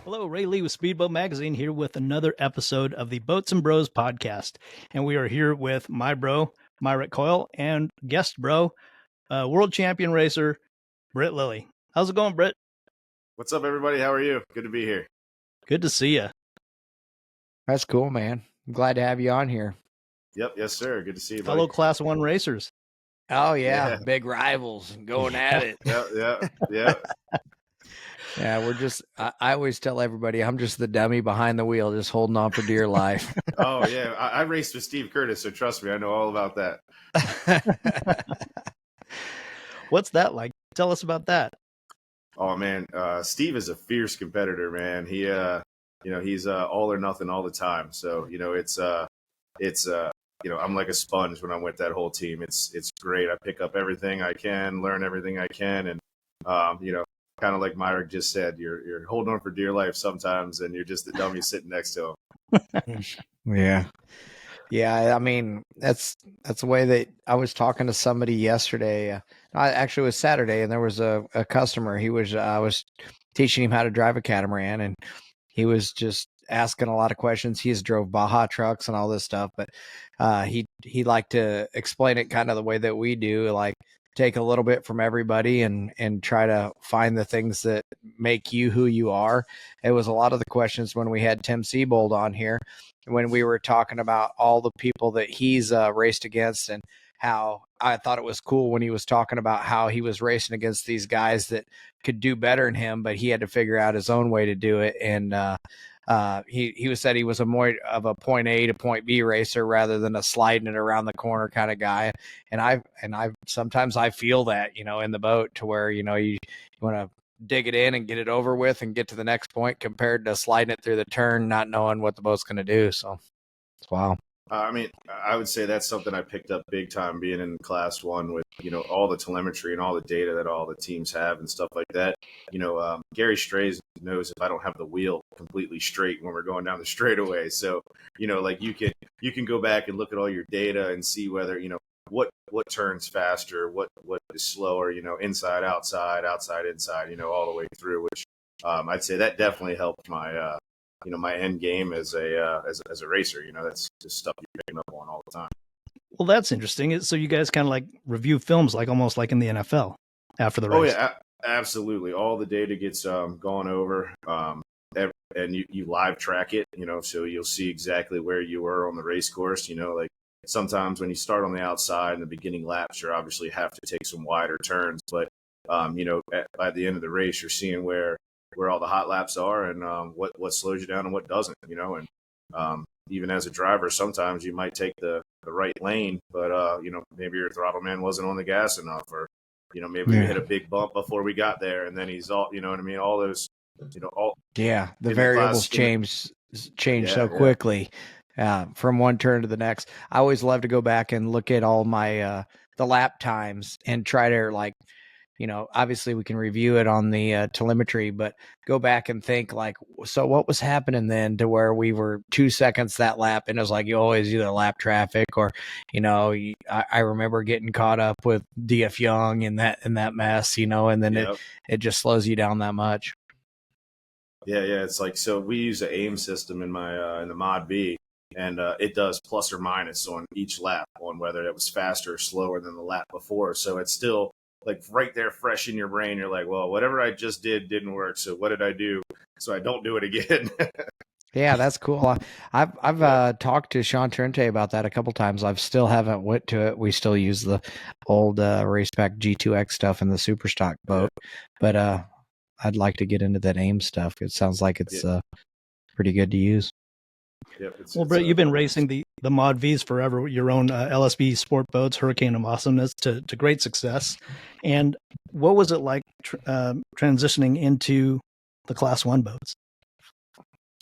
Hello, Ray Lee with Speedboat Magazine here with another episode of the Boats and Bros podcast. And we are here with my bro, Myrick Coil, and guest bro, world champion racer, Brit Lilly. How's it going, Brit? What's up, everybody? How are you? Good to be here. Good to see you. That's cool, man. I'm glad to have you on here. Yep. Yes, sir. Good to see you, buddy. Fellow Class 1 racers. Oh, yeah. Big rivals going at it. Yeah. Yeah, we're just, I always tell everybody I'm just the dummy behind the wheel, just holding on for dear life. Oh, yeah. I raced with Steve Curtis, so trust me, I know all about that. What's that like? Tell us about that. Oh, man. Steve is a fierce competitor, man. He, he's all or nothing all the time. So, I'm like a sponge when I'm with that whole team. It's great. I pick up everything I can, learn everything I can. And, kind of like Myrick just said, you're holding on for dear life sometimes, and you're just the dummy sitting next to him. Yeah. I mean, that's the way that I was talking to somebody yesterday. Actually, it was Saturday, and there was a customer. I was teaching him how to drive a catamaran, and he was just asking a lot of questions. He's drove Baja trucks and all this stuff, but he liked to explain it kind of the way that we do, like take a little bit from everybody and try to find the things that make you who you are. It was a lot of the questions when we had Tim Seabold on here, when we were talking about all the people that he's raced against, and how I thought it was cool when he was talking about how he was racing against these guys that could do better than him, but he had to figure out his own way to do it. And he said he was more of a point A to point B racer rather than a sliding it around the corner kind of guy. And I sometimes I feel that, in the boat, to where, you want to dig it in and get it over with and get to the next point, compared to sliding it through the turn, not knowing what the boat's going to do. So it's wow. I mean, I would say that's something I picked up big time being in Class 1 with, all the telemetry and all the data that all the teams have and stuff like that. Gary Strays knows if I don't have the wheel completely straight when we're going down the straightaway. So, like you can go back and look at all your data and see whether, what turns faster, what is slower, inside, outside, inside, all the way through, which I'd say that definitely helped my my end game as a racer. That's just stuff you're picking up on all the time. Well, that's interesting. So you guys kind of like review films, like almost like in the NFL after the race. Oh yeah, absolutely. All the data gets gone over, and you live track it. So you'll see exactly where you were on the race course. Like sometimes when you start on the outside in the beginning laps, you obviously have to take some wider turns, but by the end of the race, you're seeing where all the hot laps are and what slows you down and what doesn't, and even as a driver, sometimes you might take the right lane, but maybe your throttle man wasn't on the gas enough, or maybe we hit a big bump before we got there, and then he's all, what I mean, all those, the variables change so quickly from one turn to the next. I always love to go back and look at all my the lap times and try to obviously we can review it on the telemetry, but go back and think like, so what was happening then to where we were 2 seconds that lap, and it was like you always either lap traffic or, I remember getting caught up with DF Young in that mess, and then it just slows you down that much. Yeah. It's like, so we use an AIM system in my in the Mod V, and it does plus or minus on each lap on whether it was faster or slower than the lap before. So it's still like right there fresh in your brain. You're like, well, whatever I just didn't work. So what did I do so I don't do it again? Yeah, that's cool. I've talked to Sean Trente about that a couple times. I still haven't went to it. We still use the old Racepack G2X stuff in the super stock boat, but I'd like to get into that AIM stuff. It sounds like it's pretty good to use. Yep, well, Brit, you've been racing the Mod Vs forever, your own LSB Sport Boats, Hurricane and Awesomeness, to great success. And what was it like transitioning into the Class 1 boats?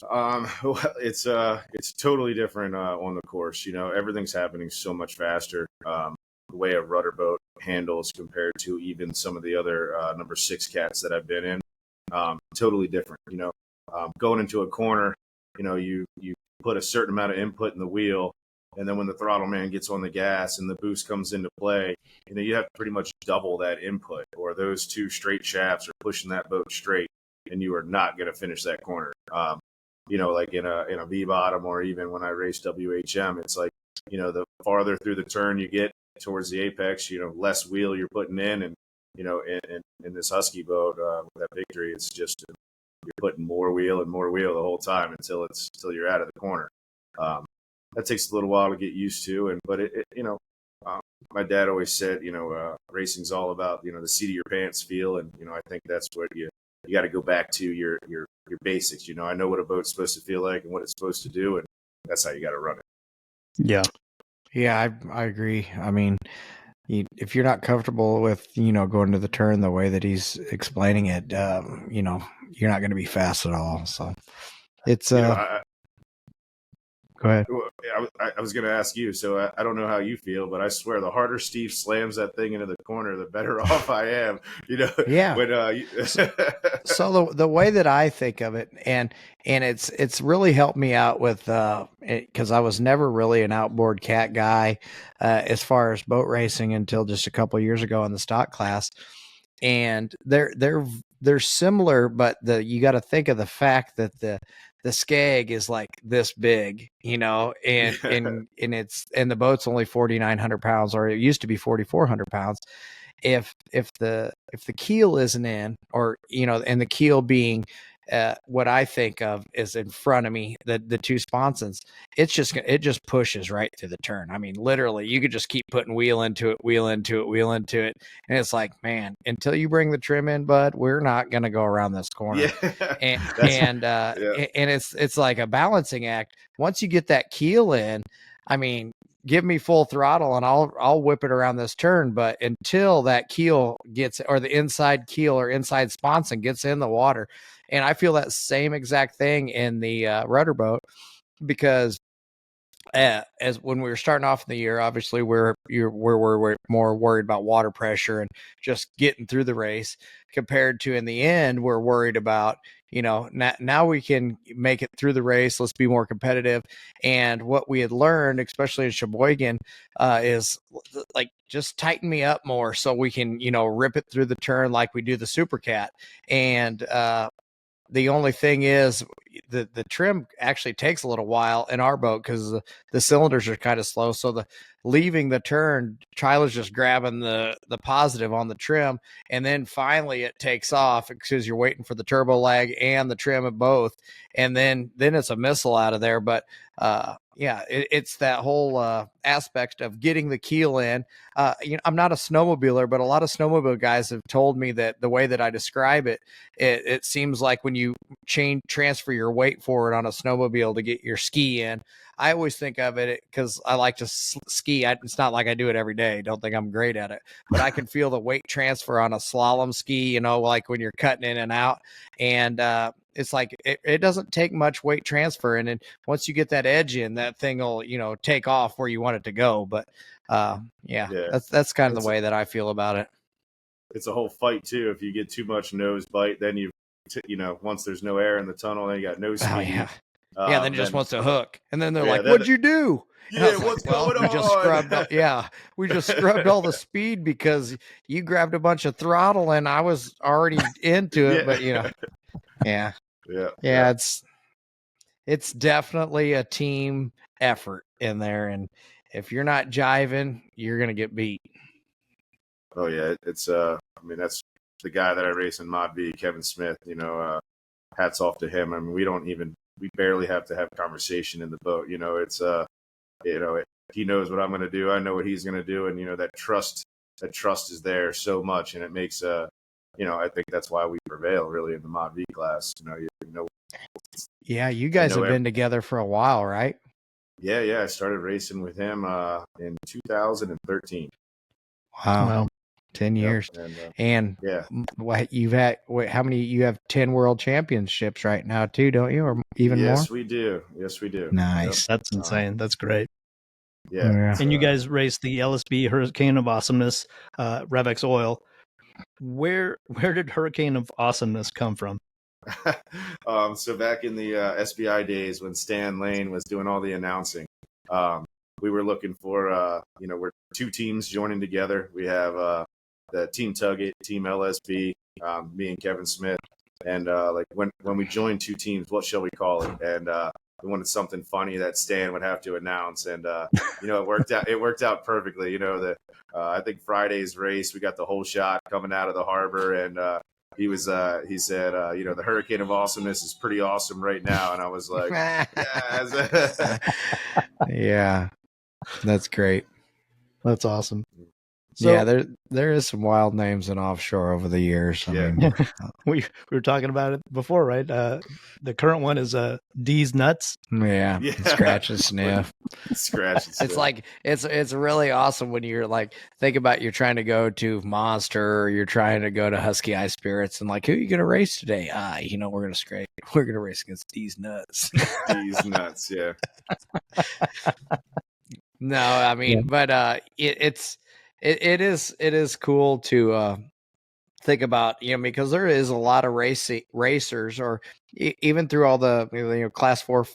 Well, it's totally different on the course. Everything's happening so much faster. The way a rudder boat handles compared to even some of the other number 6 cats that I've been in, totally different. Going into a corner, you put a certain amount of input in the wheel, and then when the throttle man gets on the gas and the boost comes into play, you have to pretty much double that input, or those 2 straight shafts are pushing that boat straight. and you are not going to finish that corner. Like in a V bottom, or even when I race WHM, it's like, the farther through the turn you get towards the apex, less wheel you're putting in. And, in this Huski boat, with that victory, it's just, you're putting more wheel and more wheel the whole time until you're out of the corner. That takes a little while to get used to. But my dad always said, racing's all about, the seat of your pants feel. And, I think that's what you got to go back to your basics. I know what a boat's supposed to feel like and what it's supposed to do. And that's how you got to run it. Yeah. Yeah, I agree. I mean, if you're not comfortable with, going to the turn the way that he's explaining it, you're not going to be fast at all. So it's, go ahead. I was going to ask you, so I don't know how you feel, but I swear the harder Steve slams that thing into the corner, the better off I am. Yeah. When, so the way that I think of it, and it's really helped me out with, because I was never really an outboard cat guy as far as boat racing until just a couple of years ago in the stock class, and they're similar, but you got to think of the fact that the skag is like this big, and the boat's only 4,900 pounds, or it used to be 4,400 pounds. If the keel isn't in, or and the keel being what I think of is in front of me, the two sponsons, it just pushes right through the turn. I mean, literally, you could just keep putting wheel into it, and it's like, man, until you bring the trim in, bud, we're not gonna go around this corner. Yeah. And it's like a balancing act. Once you get that keel in, I mean, give me full throttle and I'll whip it around this turn. But until that keel gets, or the inside keel or inside sponson gets in the water, and I feel that same exact thing in the rudder boat, because as when we were starting off in the year, obviously we're more worried about water pressure and just getting through the race, compared to in the end, we're worried about, now we can make it through the race. Let's be more competitive. And what we had learned, especially in Sheboygan, is like, just tighten me up more so we can, rip it through the turn like we do the Super Cat. And the only thing is, the trim actually takes a little while in our boat because the cylinders are kind of slow. So leaving the turn, Tyler's just grabbing the positive on the trim, and then finally it takes off because you're waiting for the turbo lag and the trim of both, and then it's a missile out of there. But it's that whole aspect of getting the keel in. I'm not a snowmobiler, but a lot of snowmobile guys have told me that the way that I describe it, it seems like when you transfer your weight forward on a snowmobile to get your ski in. I always think of it, because I like to ski. It's not like I do it every day. Don't think I'm great at it, but I can feel the weight transfer on a slalom ski, like when you're cutting in and out. And it's like, it doesn't take much weight transfer. And then once you get that edge in, that thing will, take off where you want it to go. But that's kind of the way that I feel about it. It's a whole fight too. If you get too much nose bite, then once there's no air in the tunnel, then you got no speed. Oh, yeah. Then it just wants to hook. And then they're like, then, what'd you do? Yeah, what's going on? We just scrubbed all the speed because you grabbed a bunch of throttle and I was already into it. But, it's definitely a team effort in there. And if you're not jiving, you're going to get beat. Oh, yeah. It's, that's the guy that I race in Mod V, Kevin Smith, hats off to him. I mean, we barely have to have conversation in the boat. It's, he knows what I'm going to do. I know what he's going to do. And, that trust is there so much. And it makes, I think that's why we prevail really in the Mod V class. Yeah. You guys have been together for a while, right? Yeah. I started racing with him in 2013. Wow. 10 years. And what you've had, how many, you have 10 world championships right now too, don't you? Or even more? Yes, we do. Nice. That's insane. That's great. Yeah. And you guys race the LSB Hurricane of Awesomeness, Rev X Oil. Where did Hurricane of Awesomeness come from? So back in the SBI days when Stan Lane was doing all the announcing, we were looking for, we're two teams joining together. We have the Team Tuggett, Team LSB, me and Kevin Smith. And like when we joined two teams, what shall we call it? And we wanted something funny that Stan would have to announce, and it worked out. It worked out perfectly. I think Friday's race, we got the whole shot coming out of the harbor, and he said, the hurricane of awesomeness is pretty awesome right now, and I was like, yes. Yeah, that's great. That's awesome. So, yeah, there is some wild names in offshore over the years. I mean, we were talking about it before, right? The current one is D's nuts. Yeah. Scratch and sniff. Scratch and sniff. It's like it's really awesome when you're like, think about, you're trying to go to Monster, or you're trying to go to Husky Eye Spirits, and like, who are you gonna race today? We're gonna race against D's nuts. D's nuts, yeah. No, I mean, but it is cool to think about, because there is a lot of racers, or even through all the class 4,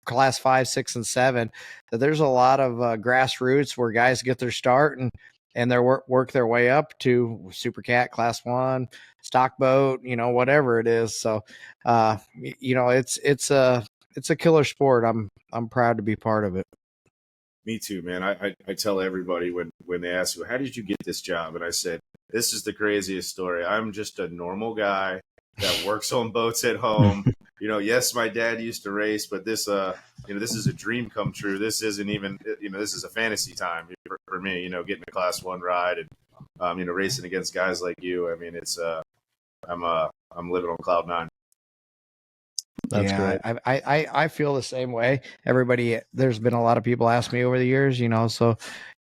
class 5, 6, and 7, that there's a lot of grassroots where guys get their start and they work their way up to Super Cat, class 1, stock boat, whatever it is. So it's a killer sport. I'm proud to be part of it. Me too, man. I tell everybody when they ask me, how did you get this job? And I said, this is the craziest story. I'm just a normal guy that works on boats at home. Yes, my dad used to race, but this is a dream come true. This isn't even, this is a fantasy time for me, getting a class 1 ride and, racing against guys like you. I mean, it's, I'm living on cloud 9. That's great. I feel the same way. There's been a lot of people ask me over the years, so,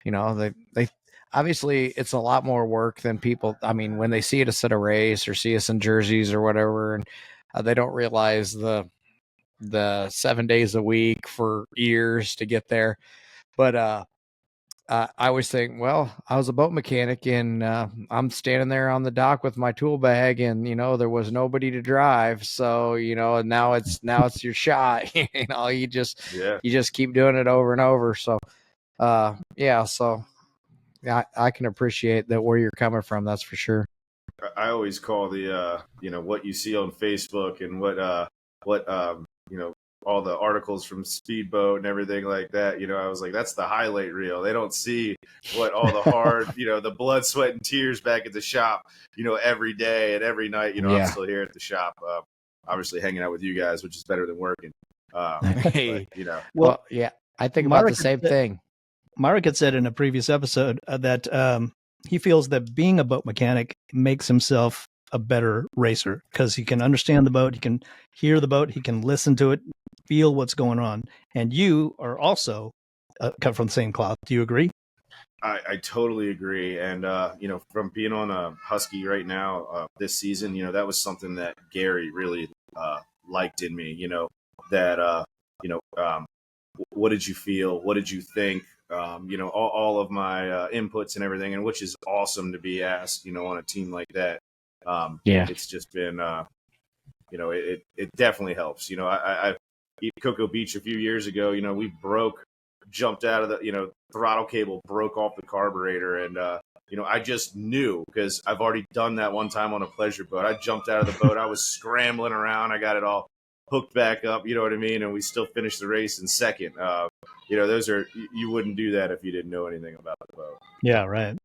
they obviously it's a lot more work than people. I mean, when they see us at a race or see us in jerseys or whatever, and they don't realize the 7 days a week for years to get there. But I always think, well, I was a boat mechanic, and I'm standing there on the dock with my tool bag, and there was nobody to drive. So and now it's your shot. You just keep doing it over and over. So so I can appreciate that where you're coming from. That's for sure. I always call the what you see on Facebook and what all the articles from Speedboat and everything like that. I was like, that's the highlight reel. They don't see what all the hard, the blood, sweat, and tears back at the shop, every day and every night. I'm still here at the shop, obviously hanging out with you guys, which is better than working. Hey. But, well, yeah, I think about the same thing. Myrick had said in a previous episode that he feels that being a boat mechanic makes himself a better racer because he can understand the boat, he can hear the boat, he can listen to it, feel what's going on. And you are also cut from the same cloth. Do you agree? I totally agree. And, from being on a Husky right now this season, that was something that Gary really liked in me, that, what did you feel? What did you think? All of my inputs and everything, and which is awesome to be asked, on a team like that. It's just been, it definitely helps. I Cocoa Beach a few years ago, we jumped out of the, throttle cable broke off the carburetor. And, I just knew because I've already done that one time on a pleasure boat. I jumped out of the boat. I was scrambling around. I got it all hooked back up, you know what I mean? And we still finished the race in second. You wouldn't do that if you didn't know anything about the boat. Yeah, right.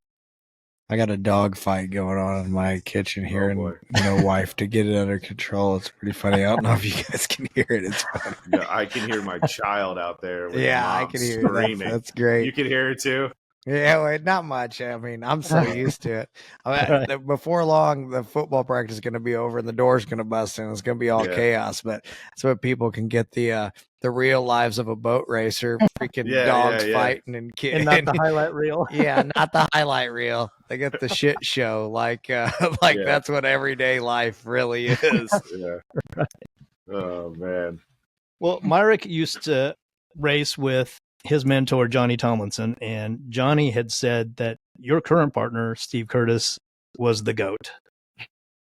I got a dog fight going on in my kitchen here, and wife to get it under control. It's pretty funny. I don't know if you guys can hear it. It's funny. Yeah, I can hear my child out there. With I can hear screaming. That's great. You can hear it too. Yeah, well, not much. I mean, I'm so used to it. Before long, the football practice is going to be over and the door's going to bust in. It's going to be all chaos. But that's what people can get the real lives of a boat racer. Freaking dogs fighting and kids. And not the highlight reel. Yeah, not the highlight reel. They get the shit show. That's what everyday life really is. Yeah. Right. Oh, man. Well, Myrick used to race with his mentor, Johnny Tomlinson, and Johnny had said that your current partner, Steve Curtis, was the GOAT.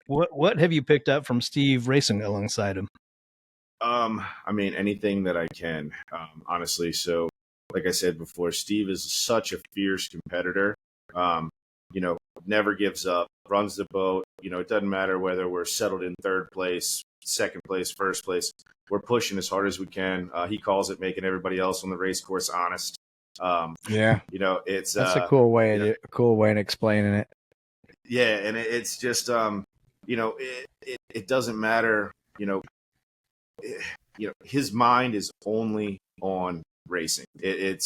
What have you picked up from Steve racing alongside him? I mean, anything that I can, honestly. So, like I said before, Steve is such a fierce competitor. never gives up, runs the boat. It doesn't matter whether we're settled in third place, second place, first place. We're pushing as hard as we can. He calls it making everybody else on the race course honest. It's that's a cool way of explaining it. Yeah, and it's just it doesn't matter. His mind is only on racing. It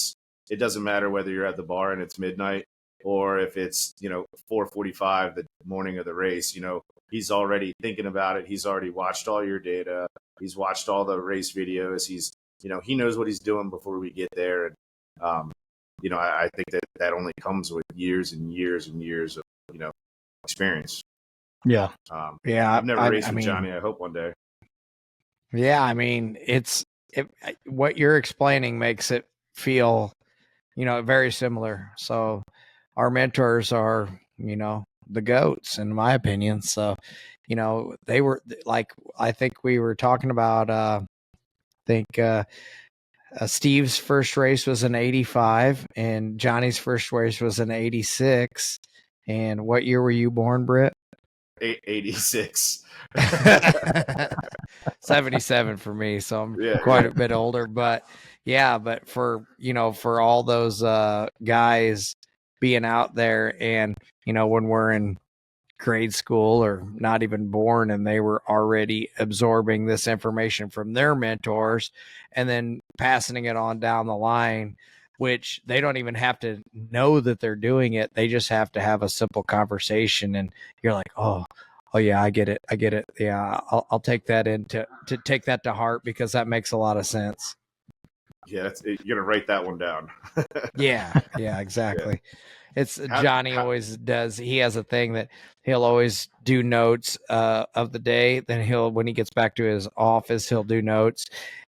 doesn't matter whether you're at the bar and it's midnight or if it's 4:45 the morning of the race. He's already thinking about it. He's already watched all your data. He's watched all the race videos. He knows what he's doing before we get there. And I think that only comes with years and years and years of experience. Yeah. I've never raced with Johnny. I hope one day. Yeah, I mean, what you're explaining makes it feel, very similar. So our mentors are, the GOATs, in my opinion. So, they were like, I think we were talking about, Steve's first race was in 85 and Johnny's first race was in 86. And what year were you born, Britt? 86. 77 for me, so I'm quite a bit older. But for all those guys being out there, and when we're in grade school or not even born, and they were already absorbing this information from their mentors and then passing it on down the line, which they don't even have to know that they're doing it. They just have to have a simple conversation, and you're like, oh yeah, I get it. Yeah, I'll take that to take that to heart, because that makes a lot of sense. Yeah, you're gonna write that one down. yeah, exactly. Yeah. It's Johnny always does. He has a thing that he'll always do notes of the day. Then when he gets back to his office, he'll do notes.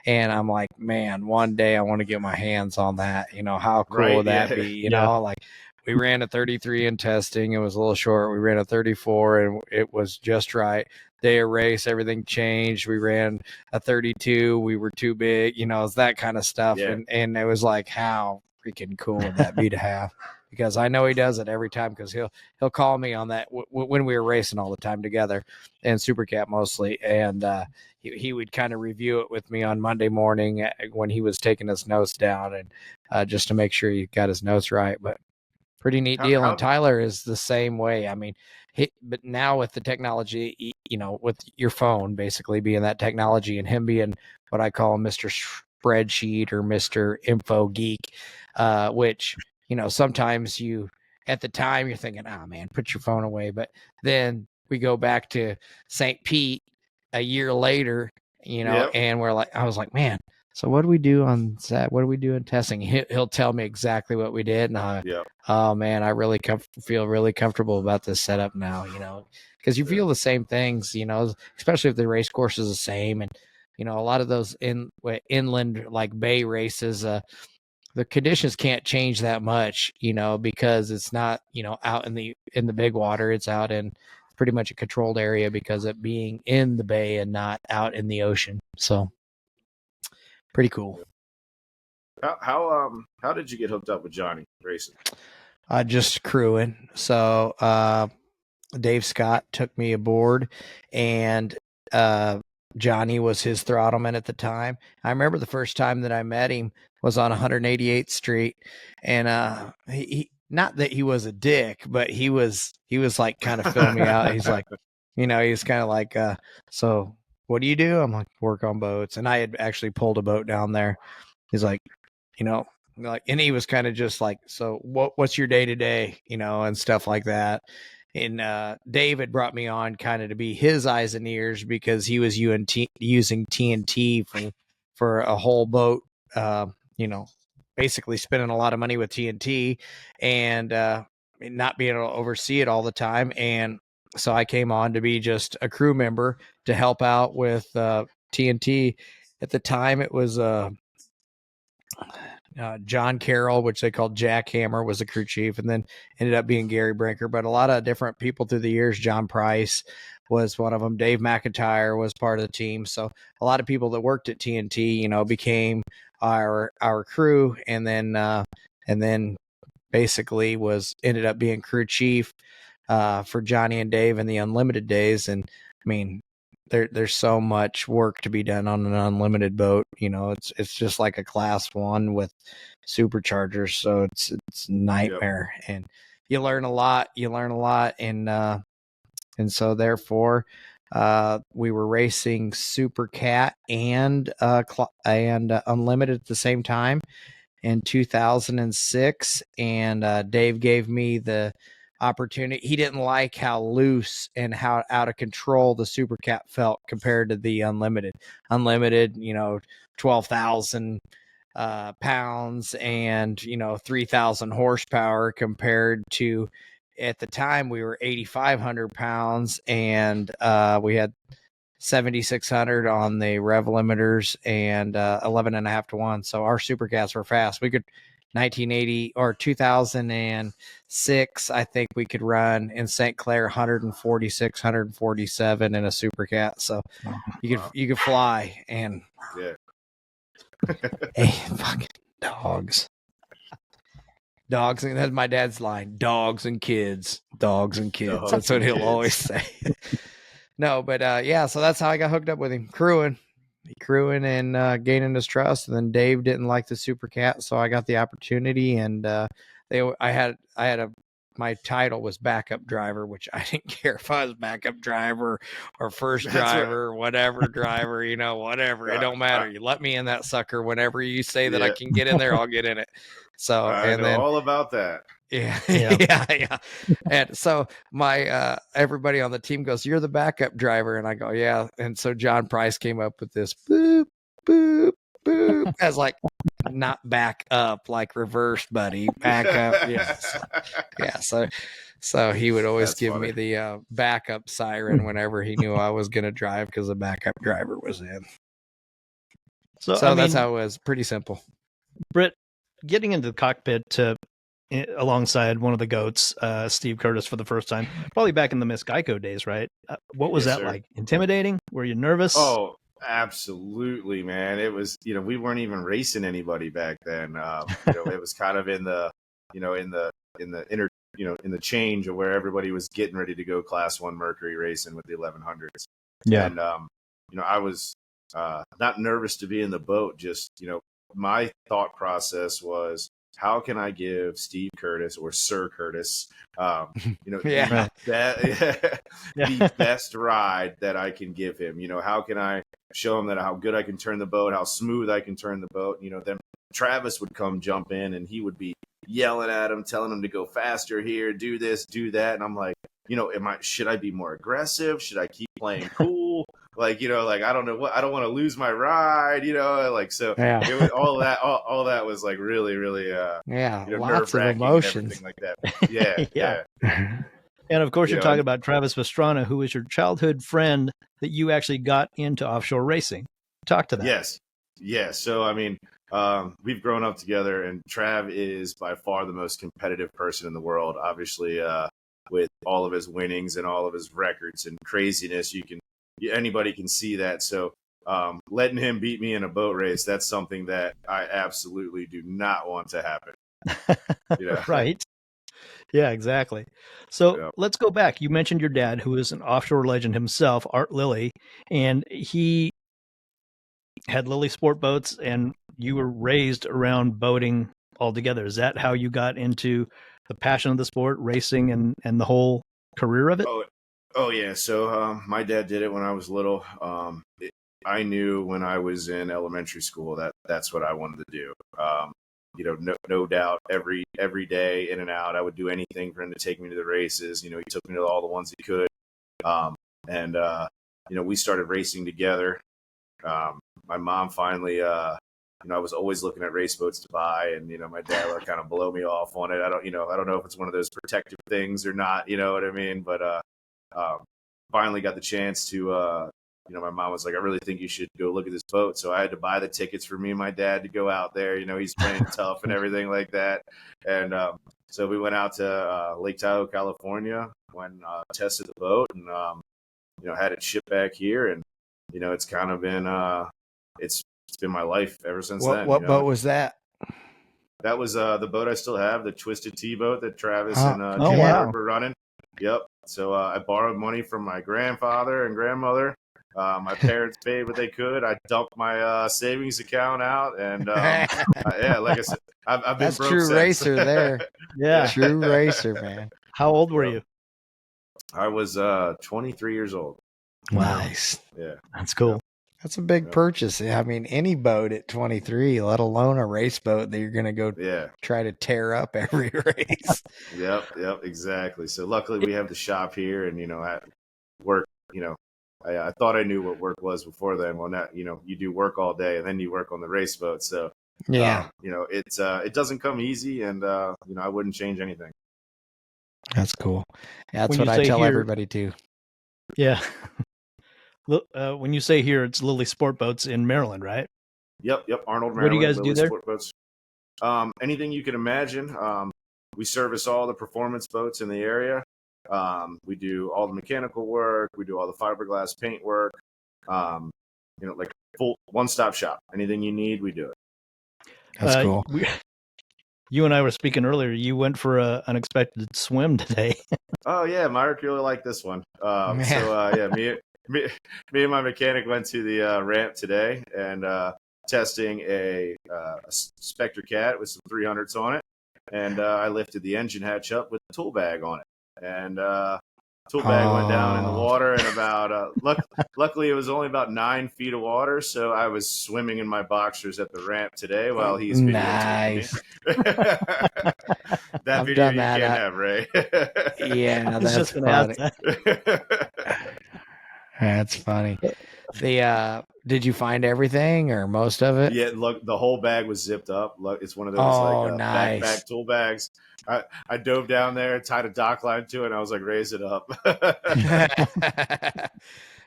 And I'm like, man, one day I want to get my hands on that. How cool would that be? You know, like we ran a 33 in testing. It was a little short. We ran a 34 and it was just right. Day of race, everything changed. We ran a 32. We were too big, it's that kind of stuff. Yeah. And it was like, how freaking cool would that be to have? Because I know he does it every time, because he'll call me on that when we were racing all the time together, and Supercat mostly. And he would kind of review it with me on Monday morning when he was taking his notes down, and just to make sure he got his notes right. But pretty neat deal. And Tyler is the same way. I mean, but now with the technology, with your phone basically being that technology, and him being what I call Mr. Spreadsheet or Mr. Info Geek, which, sometimes at the time you're thinking, oh man, put your phone away. But then we go back to St. Pete a year later, and I was like, man, so what do we do on that? What do we do in testing? He'll tell me exactly what we did. And oh man, I really feel really comfortable about this setup now, because you feel the same things, especially if the race course is the same. And, a lot of those inland, like bay races, the conditions can't change that much, because it's not, out in the big water. It's out in pretty much a controlled area because of being in the bay and not out in the ocean. So pretty cool. How did you get hooked up with Johnny racing? Just crewing. So Dave Scott took me aboard, and Johnny was his throttleman at the time. I remember the first time that I met him was on 188th Street, and he not that he was a dick, but he was like kind of filling me out. He's like, he's kind of like, so what do you do? I'm like, work on boats. And I had actually pulled a boat down there. He's like, and he was kind of just like, so what's your day to day, and stuff like that. And Dave brought me on kind of to be his eyes and ears, because he was using TNT for a whole boat, basically spending a lot of money with TNT, and not being able to oversee it all the time. And so I came on to be just a crew member to help out with TNT. At the time, it was John Carroll, which they called Jack Hammer, was the crew chief, and then ended up being Gary Brinker. But a lot of different people through the years. John Price was one of them. Dave McIntyre was part of the team. So a lot of people that worked at TNT, became our crew, and then basically ended up being crew chief for Johnny and Dave in the unlimited days. And I mean, there's so much work to be done on an unlimited boat. You know, it's just like a class 1 with superchargers, so it's nightmare. Yep. And you learn a lot. And so therefore we were racing Super Cat and unlimited at the same time in 2006. And Dave gave me the opportunity. He didn't like how loose and how out of control the Super Cat felt compared to the unlimited. Unlimited, 12,000 pounds and 3,000 horsepower, compared to, at the time, we were 8,500 pounds, and we had 7,600 on the rev limiters and 11.5 to 1. So our Super Cats were fast. We could 1980 or 2006, I think we could run in St. Clair 146, 147 in a Super Cat. So you could fly. And hey, fucking dogs. Dogs, and that's my dad's line. Dogs and kids. That's what he'll always say. No, but so that's how I got hooked up with him, crewing and gaining his trust. And then Dave didn't like the Super Cat, so I got the opportunity. And my title was backup driver, which I didn't care if I was backup driver or first driver, or whatever driver, whatever. It don't matter. You let me in that sucker whenever you say that I can get in there, I'll get in it. So I know all about that. Yeah. Yeah. And so my everybody on the team goes, "You're the backup driver," and I go, "Yeah." And so John Price came up with this boop boop boop as like, not back up, like reverse, buddy, back up. Yeah. So he would always give me the backup siren whenever he knew I was going to drive, because the backup driver was in. So that's how it was. Pretty simple. Brit, getting into the cockpit alongside one of the goats, Steve Curtis, for the first time, probably back in the Miss Geico days, right? What was that like? Intimidating? Were you nervous? Oh, absolutely, man. It was, we weren't even racing anybody back then. It was kind of in the change of where everybody was getting ready to go Class 1 Mercury racing with the 1100s. Yeah. And, I was not nervous to be in the boat. Just, my thought process was, how can I give Steve Curtis, or Sir Curtis, the best ride that I can give him? How can I show him that how good I can turn the boat, how smooth I can turn the boat? Then Travis would come jump in, and he would be yelling at him, telling him to go faster here, do this, do that. And I'm like, should I be more aggressive? Should I keep playing cool? I don't know I don't want to lose my ride, so yeah. It was all that was like really, really, lots of emotions, like that. Yeah. And of course, you're talking about Travis Pastrana, who is your childhood friend that you actually got into offshore racing. Talk to that. Yes. Yeah. So, we've grown up together, and Trav is by far the most competitive person in the world. Obviously, with all of his winnings and all of his records and craziness, anybody can see that. So letting him beat me in a boat race, that's something that I absolutely do not want to happen. Right. Yeah, exactly. So let's go back. You mentioned your dad, who is an offshore legend himself, Art Lilly, and he had Lilly Sport Boats, and you were raised around boating altogether. Is that how you got into the passion of the sport, racing, and the whole career of it? Oh yeah. So my dad did it when I was little. I knew when I was in elementary school that that's what I wanted to do. No doubt every day in and out, I would do anything for him to take me to the races. He took me to all the ones he could. We started racing together. My mom finally, I was always looking at race boats to buy, and my dad would kind of blow me off on it. I don't know if it's one of those protective things or not. You know what I mean? But finally got the chance to. My mom was like, "I really think you should go look at this boat." So I had to buy the tickets for me and my dad to go out there. He's playing tough and everything like that. And so we went out to Lake Tahoe, California, when tested the boat, and had it shipped back here. And it's kind of been it's been my life ever since then. What boat was that? that was the boat I still have, the Twisted T boat that Travis and Oh, Jim wow. were running. Yep. So I borrowed money from my grandfather and grandmother. My parents paid what they could. I dumped my savings account out, and yeah, like I said, I've been That's broke true since. racer there. Yeah. True racer, man. How old were Yep. you? I was 23 years old. Nice. Yeah. That's cool. That's a big Yep. purchase. I mean, any boat at 23, let alone a race boat that you're going to go Yeah. try to tear up every race. Yep, exactly. So luckily we have the shop here, and at work, I thought I knew what work was before then. Well, now you do work all day, and then you work on the race boat. So Yeah, it's it doesn't come easy, and I wouldn't change anything. that's cool. Yeah, that's When what you I say tell here- everybody too. Yeah. When you say here, it's Lilly Sport Boats in Maryland, right? Yep. Arnold, Maryland. What do you guys do Lilly there? Sport Boats. Anything you can imagine. We service all the performance boats in the area. We do all the mechanical work. We do all the fiberglass paint work. Like full one-stop shop. Anything you need, we do it. That's cool. You and I were speaking earlier. You went for an unexpected swim today. Oh yeah, Myrick really liked this one. So me and my mechanic went to the ramp today and testing a Spectre Cat with some 300s on it, and I lifted the engine hatch up with the tool bag on it, and tool bag went down in the water, and about luckily it was only about 9 feet of water, so I was swimming in my boxers at the ramp today while he's videotaping Nice. me. That I've video done you that. can't have, Ray. Yeah, I was that's just going to ask funny. that. That's funny. Did you find everything or most of it? Yeah, look, the whole bag was zipped up. Look, it's one of those nice. backpack tool bags. I dove down there, tied a dock line to it, and I was like, raise it up.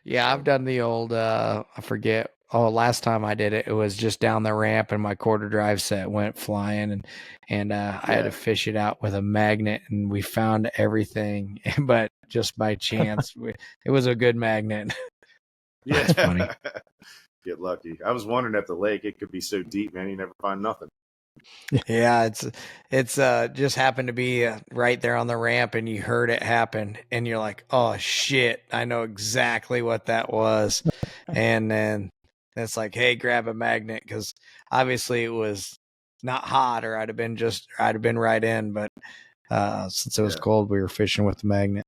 Yeah, I've done the old I forget. Oh, last time I did it, it was just down the ramp and my quarter drive set went flying and I had to fish it out with a magnet, and we found everything, but just by chance, it was a good magnet. Yeah, That's funny. Get lucky. I was wondering at the lake, it could be so deep, man, you never find nothing. Yeah, it's just happened to be right there on the ramp, and you heard it happen, and you're like, oh shit, I know exactly what that was. And then it's like, hey, grab a magnet, because obviously it was not hot, or I'd have been right in, but since it was cold, we were fishing with the magnet.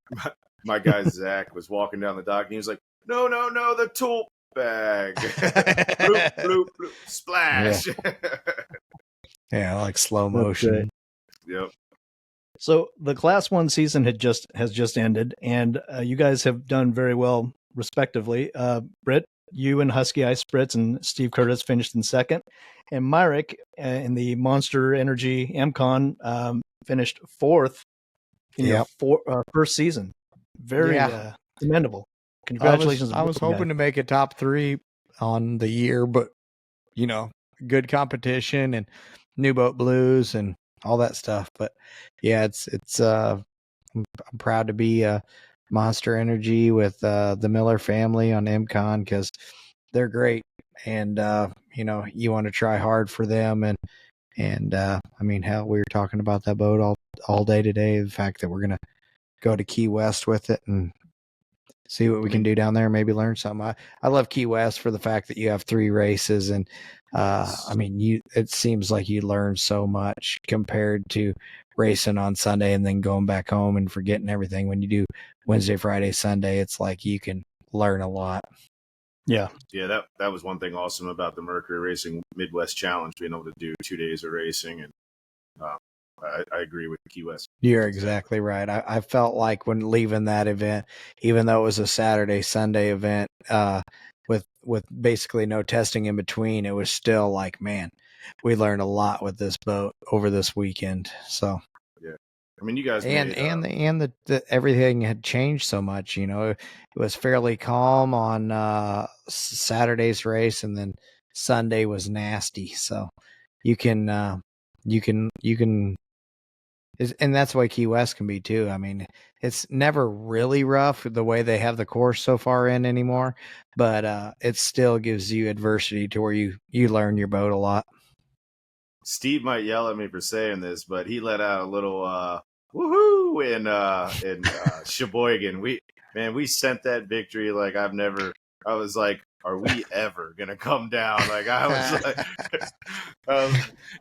My guy Zach was walking down the dock, and he was like, no, the tool bag. Bloop, bloop, bloop, splash. Yeah, like slow motion. Yep. So the Class 1 season has just ended, and you guys have done very well, respectively. Brit, you and Huski Ice Spritz and Steve Curtis finished in second, and Myrick in the Monster Energy MCon finished fourth in your first season. Very commendable. Congratulations! I was hoping to make a top 3 on the year, but good competition and new boat blues and all that stuff. But yeah, I'm proud to be Monster Energy with the Miller family on MCon, because they're great, and you want to try hard for them, and I mean, hell, we were talking about that boat all day today, the fact that we're gonna go to Key West with it and see what we can do down there, maybe learn something. I love Key West for the fact that you have 3 races, and I mean, it seems like you learn so much compared to racing on Sunday and then going back home and forgetting everything. When you do Wednesday, Friday, Sunday, it's like you can learn a lot. Yeah, that was one thing awesome about the Mercury Racing Midwest Challenge, being able to do 2 days of racing, and I agree with Key West. You're exactly right. I felt like when leaving that event, even though it was a Saturday, Sunday event, with basically no testing in between, it was still like, man, we learned a lot with this boat over this weekend. So yeah, I mean, you guys and everything had changed so much. It was fairly calm on Saturday's race, and then Sunday was nasty. So you can. And that's why Key West can be too. I mean, it's never really rough the way they have the course so far in anymore, but it still gives you adversity to where you learn your boat a lot. Steve might yell at me for saying this, but he let out a little woohoo in Sheboygan. We sent that victory like I've never. I was like, are we ever gonna come down? Like I was like,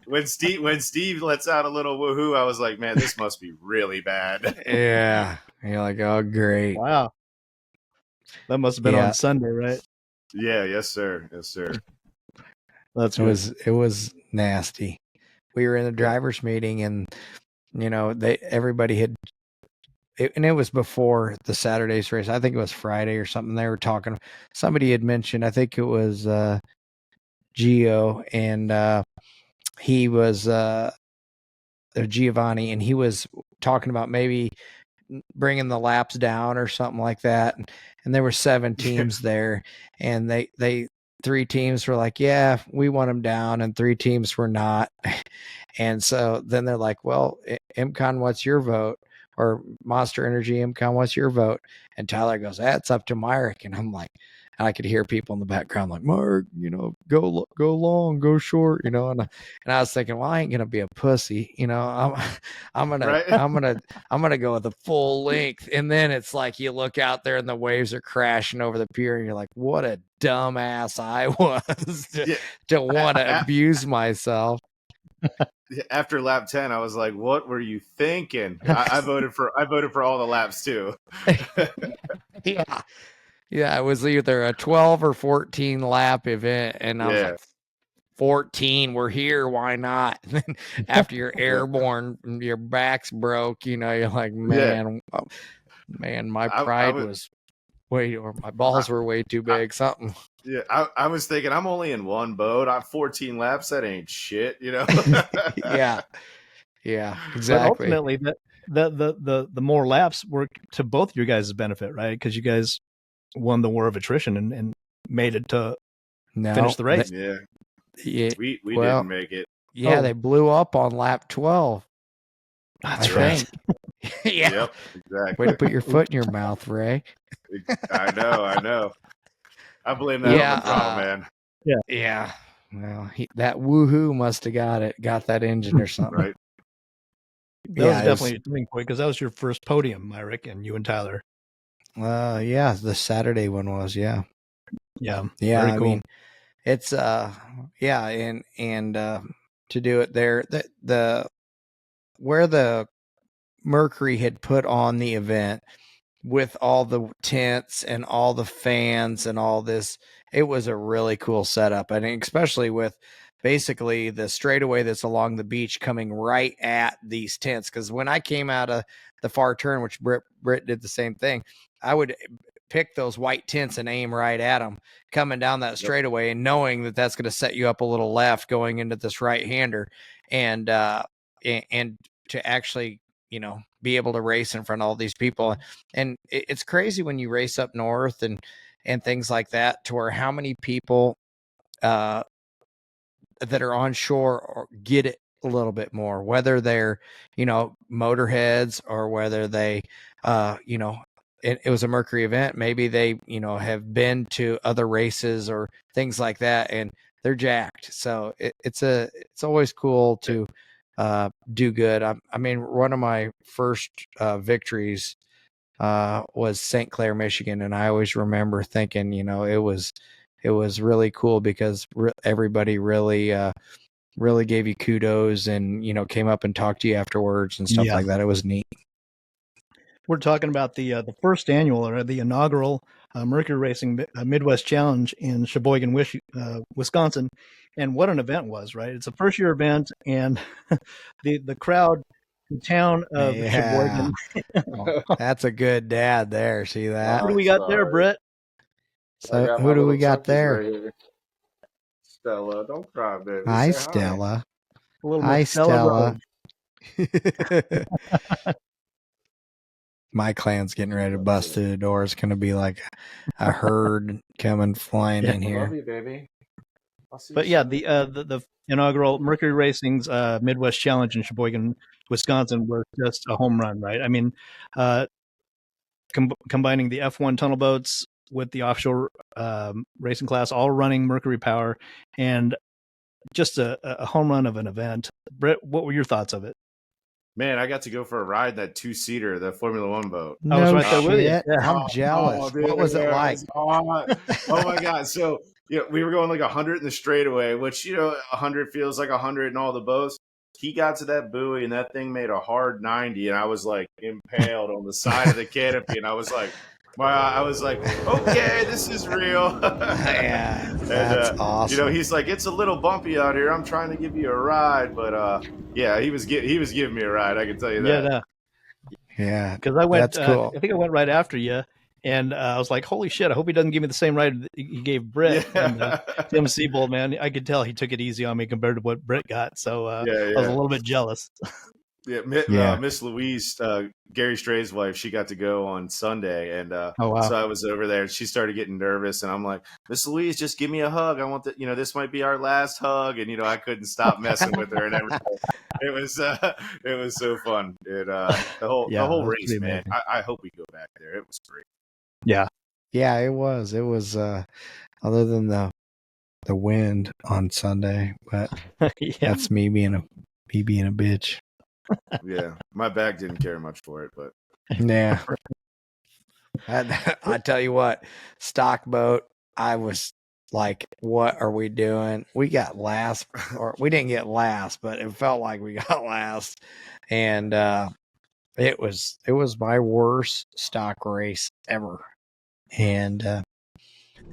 when Steve lets out a little woohoo, I was like, man, this must be really bad. Yeah. You're like, oh, great. Wow. That must have been on Sunday, right? Yeah. Yes, sir. Yes, sir. That's it was nasty. We were in the driver's meeting, and everybody had. And it was before the Saturday's race. I think it was Friday or something. They were talking. Somebody had mentioned, I think it was Gio, and he was Giovanni, and he was talking about maybe bringing the laps down or something like that. And there were 7 teams there, and they 3 teams were like, yeah, we want them down, and 3 teams were not. And so then they're like, well, MCon, what's your vote? Or Monster Energy, MCon, what's your vote? And Tyler goes, that's up to Myrick. And I'm like, and I could hear people in the background like, Mark, go long, go short, and I was thinking, well, I ain't gonna be a pussy, I'm gonna go with the full length. And then it's like you look out there and the waves are crashing over the pier, and you're like, what a dumbass I was to want to abuse myself. After lap 10, I was like, what were you thinking? I voted for all the laps too. Yeah, it was either a 12 or 14 lap event, and I was like, 14, we're here, why not? And then after you're airborne, your back's broke, you're like, man, my pride was way, or my balls were way too big, something. Yeah, I was thinking, I'm only in one boat. I'm 14 laps. That ain't shit, Yeah, exactly. But ultimately, the more laps work to both your guys' benefit, right? Because you guys won the war of attrition and made it to finish the race. We didn't make it. Yeah, they blew up on lap 12. That's right. Yeah. Yep, exactly. Way to put your foot in your mouth, Ray. I know. I blame that on the man. Yeah. Well, that woohoo must have got that engine or something. Right. That was definitely a turning point, because that was your first podium, Myrick, and you and Tyler. The Saturday one was, yeah. Very cool. I mean, it's and to do it there, where the Mercury had put on the event with all the tents and all the fans and all this, it was a really cool setup. And especially with basically the straightaway that's along the beach coming right at these tents. Because when I came out of the far turn, which Brit did the same thing, I would pick those white tents and aim right at them coming down that straightaway, and knowing that that's going to set you up a little left going into this right-hander, and to actually, be able to race in front of all these people. And it's crazy when you race up north and things like that, to where how many people that are on shore get it a little bit more, whether they're, motorheads, or whether they, it was a Mercury event. Maybe they, have been to other races or things like that, and they're jacked. So it's always cool to do good. I mean, one of my first victories was St. Clair, Michigan, and I always remember thinking, it was really cool, because everybody really gave you kudos, and came up and talked to you afterwards and stuff like that. It was neat. We're talking about the first annual, or the inaugural Mercury Racing Midwest Challenge in Sheboygan, Wisconsin, and what an event was, right? It's a first-year event, and the crowd, the town of Sheboygan. That's a good dad there. See that? Who do we got there, Britt? So who do we got there? Right, Stella, don't cry, baby. Hi, Stella. Hi, Stella. My clan's getting ready to bust through the door. It's going to be like a herd coming flying in here. Love you, baby. But yeah, the inaugural Mercury Racing's Midwest Challenge in Sheboygan, Wisconsin, was just a home run, right? I mean, combining the F1 tunnel boats with the offshore racing class, all running Mercury power, and just a home run of an event. Britt, what were your thoughts of it? Man, I got to go for a ride in that 2-seater, the Formula One boat. I was No right there with you. shit. Yeah. I'm jealous. dude, What was it like? Oh my god! So we were going like 100 in the straightaway, which 100 feels like 100 in all the boats. He got to that buoy and that thing made a hard 90, and I was like impaled on the side of the canopy, and I was like, okay, this is real. Yeah, that's awesome. He's like, it's a little bumpy out here. I'm trying to give you a ride, but yeah, he was giving me a ride. I can tell you that. Yeah, because I went. That's cool. I think I went right after you, and I was like, "Holy shit! I hope he doesn't give me the same ride that he gave Britt." Yeah. And Tim Siebold, man, I could tell he took it easy on me compared to what Britt got. So I was a little bit jealous. Yeah, Miss Louise, Gary Stray's wife, she got to go on Sunday, and Oh, wow. so I was over there, and she started getting nervous, and I'm like, Miss Louise, just give me a hug. I want that, this might be our last hug, and I couldn't stop messing with her and everything. It was so fun. The whole race, man. I hope we go back there. It was great. Yeah, it was. It was other than the wind on Sunday, but that's me being a bitch. Yeah, my back didn't care much for it, but yeah. I tell you what, stock boat, I was like, what are we doing? We got last, or we didn't get last, but it felt like we got last. And it was my worst stock race ever. And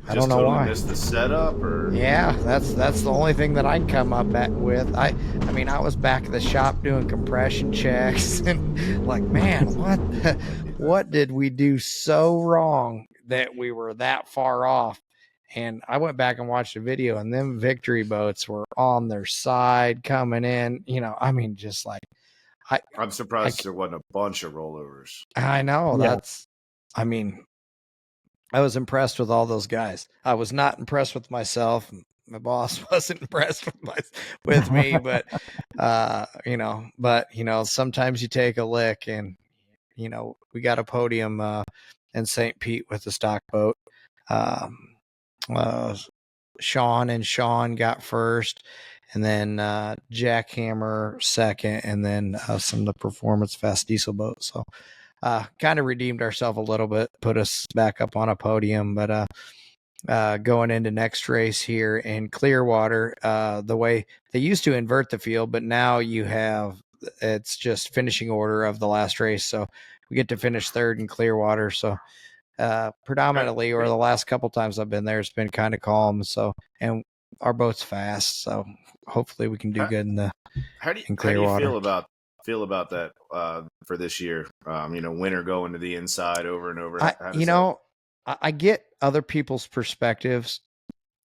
I don't know why. Missed the setup, or yeah, that's the only thing that I'd come up with. I mean, I was back at the shop doing compression checks, and like, man, what did we do so wrong that we were that far off? And I went back and watched the video, and them victory boats were on their side coming in. I mean, just like I'm surprised there wasn't a bunch of rollovers. I know I mean, I was impressed with all those guys. I was not impressed with myself. My boss wasn't impressed with me, but sometimes you take a lick, and we got a podium in St. Pete with the stock boat. Sean got first, and then Jackhammer second, and then some of the performance fast diesel boats. So kind of redeemed ourselves a little bit, put us back up on a podium. But going into next race here in Clearwater, the way they used to invert the field, but now it's just finishing order of the last race. So we get to finish third in Clearwater. So predominantly, or the last couple times I've been there, it's been kind of calm. So, and our boat's fast, so hopefully we can do good in Clearwater. How do you feel about that for this year? Winter going to the inside over and over. I get other people's perspectives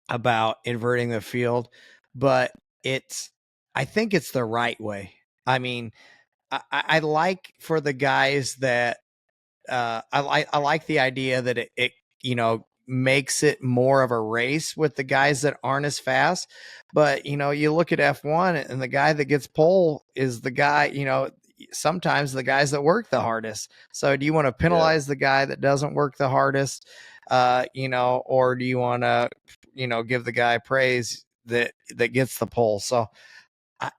about inverting the field, but I think it's the right way. I mean, I like for the guys that I like the idea that it makes it more of a race with the guys that aren't as fast. But, you look at F1, and the guy that gets pole is the guy, sometimes the guys that work the hardest. So do you want to penalize the guy that doesn't work the hardest, or do you want to, give the guy praise that gets the pole? So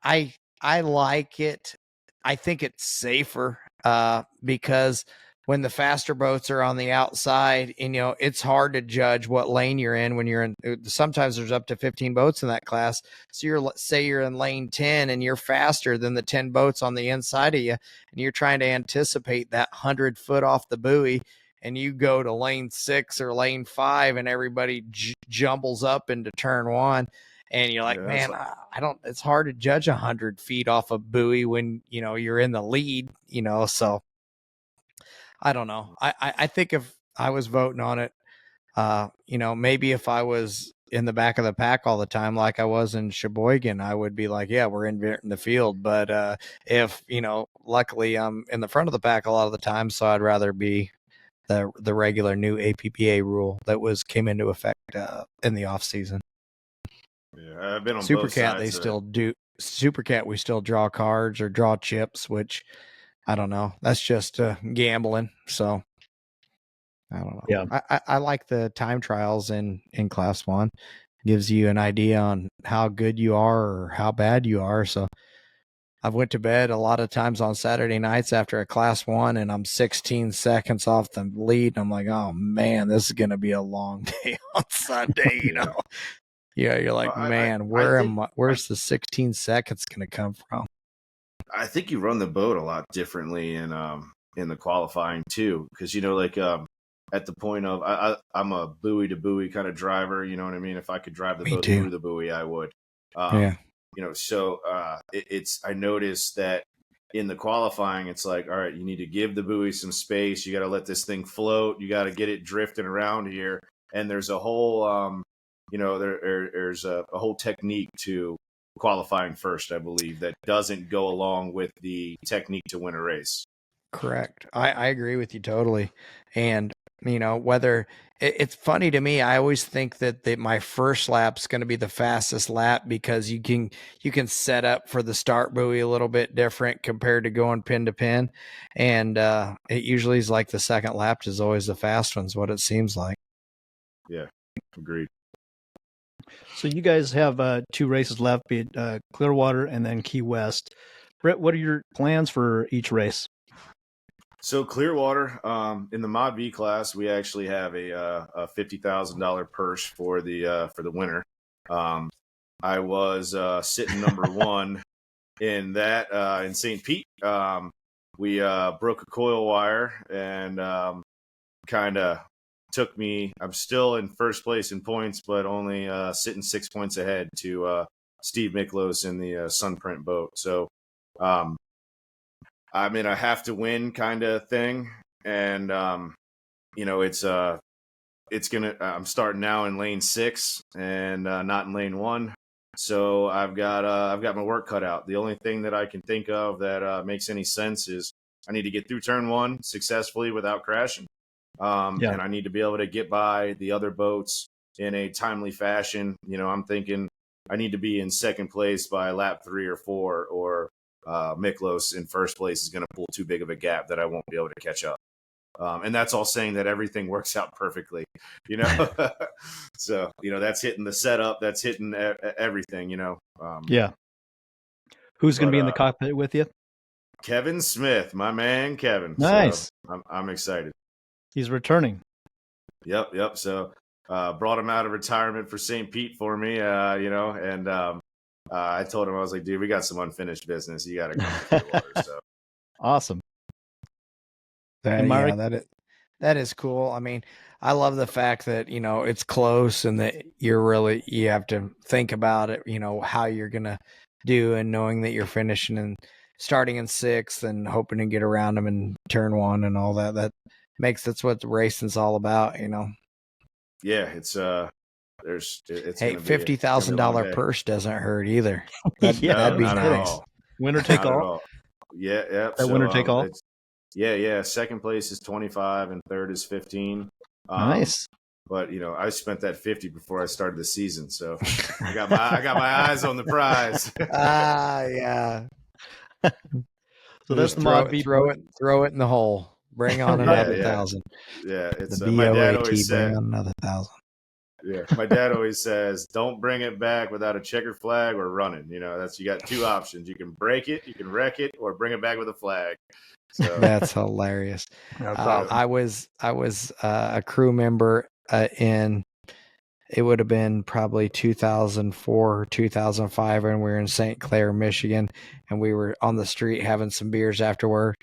I like it. I think it's safer because when the faster boats are on the outside, and it's hard to judge what lane you're in when you're in. Sometimes there's up to 15 boats in that class. So you're in lane 10, and you're faster than the 10 boats on the inside of you, and you're trying to anticipate that 100 foot off the buoy, and you go to lane 6 or lane 5, and everybody jumbles up into turn 1. And you're like, man, it's hard to judge 100 feet off a buoy when, you're in the lead, so I don't know. I think if I was voting on it, maybe if I was in the back of the pack all the time, like I was in Sheboygan, I would be like, yeah, we're inverting the field. But if, luckily I'm in the front of the pack a lot of the time, so I'd rather be the regular new APPA rule that came into effect in the off season. Yeah, I've been on Super both Cat. sides. They still do Super Cat. We still draw cards or draw chips, which I don't know. That's just gambling. So I don't know. Yeah. I like the time trials in class 1. gives you an idea on how good you are or how bad you are. So I've went to bed a lot of times on Saturday nights after a class 1 and I'm 16 seconds off the lead. And I'm like, oh man, this is going to be a long day on Sunday, you know? Yeah. You're like, man, where's the 16 seconds going to come from? I think you run the boat a lot differently in the qualifying too. Cause at the point of, I'm a buoy to buoy kind of driver. You know what I mean? If I could drive the boat through the buoy, I would. I noticed that in the qualifying, it's like, all right, you need to give the buoy some space. You got to let this thing float. You got to get it drifting around here. And there's a whole, there's a whole technique to qualifying first, I believe, that doesn't go along with the technique to win a race. Correct. I agree with you totally. And, whether it's funny to me, I always think that my first lap's going to be the fastest lap because you can set up for the start buoy a little bit different compared to going pin to pin. And it usually is like the second lap is always the fast one's what it seems like. Yeah, agreed. So you guys have 2 races left, be it Clearwater and then Key West. Britt, what are your plans for each race? So Clearwater, in the Mod V class, we actually have a $50,000 purse for the winner. I was sitting number 1 in that in St. Pete. We broke a coil wire and kind of took me. I'm still in first place in points, but only sitting 6 points ahead to Steve Miklos in the Sunprint boat. So. I'm in a have to win kind of thing. And, I'm starting now in lane 6 and not in lane 1. So I've got my work cut out. The only thing that I can think of that makes any sense is I need to get through turn 1 successfully without crashing. And I need to be able to get by the other boats in a timely fashion. I'm thinking I need to be in second place by lap 3 or 4, or Miklos in first place is going to pull too big of a gap that I won't be able to catch up. And that's all saying that everything works out perfectly, So, that's hitting the setup, that's hitting everything, Who's going to be in the cockpit with you? Kevin Smith, my man, Kevin. Nice. So I'm excited. He's returning. Yep. So, brought him out of retirement for St. Pete for me, and, I told him, I was like, dude, we got some unfinished business. You got to come to Clearwater. So awesome. That is cool. I mean, I love the fact that, it's close and that you have to think about it, how you're going to do, and knowing that you're finishing and starting in 6th and hoping to get around them in turn 1 and all that. That's what the racing's all about, Yeah, it's hey, $50,000 purse doesn't hurt either. That'd be nice. Winner take all. Yeah. That winner take all. Yeah. Second place is 25 and third is 15. Nice. But I spent that 50 before I started the season, so I got my eyes on the prize. Yeah. So that's the Mod V. Throw it in the hole. Bring on another 1,000. Yeah, it's the my dad always bring said on another 1,000. Yeah, my dad always says, "Don't bring it back without a checkered flag or running." You got 2 options: you can break it, you can wreck it, or bring it back with a flag. So that's hilarious. I was a crew member in. It would have been probably 2004 or 2005 when we were in St. Clair, Michigan, and we were on the street having some beers after work,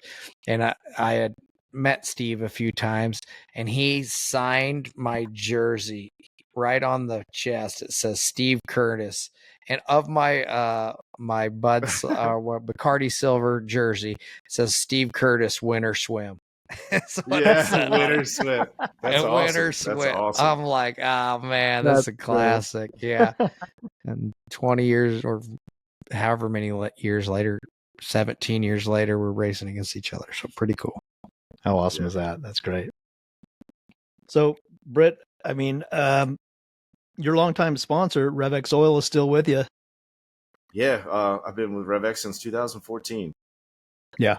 and I had met Steve a few times, and he signed my jersey right on the chest. It says Steve Curtis, and of my my Bud's Bacardi Silver jersey, it says Steve Curtis Winter Swim. Winter Swim. That's awesome. Winter Swim. That's awesome. I'm like, oh man, that's a classic. Great. Yeah. And 20 years or however many years later, 17 years later, we're racing against each other. So pretty cool. How awesome is that? That's great. So, Britt, I mean, your longtime sponsor, Rev X Oil, is still with you. Yeah, I've been with Rev X since 2014. Yeah.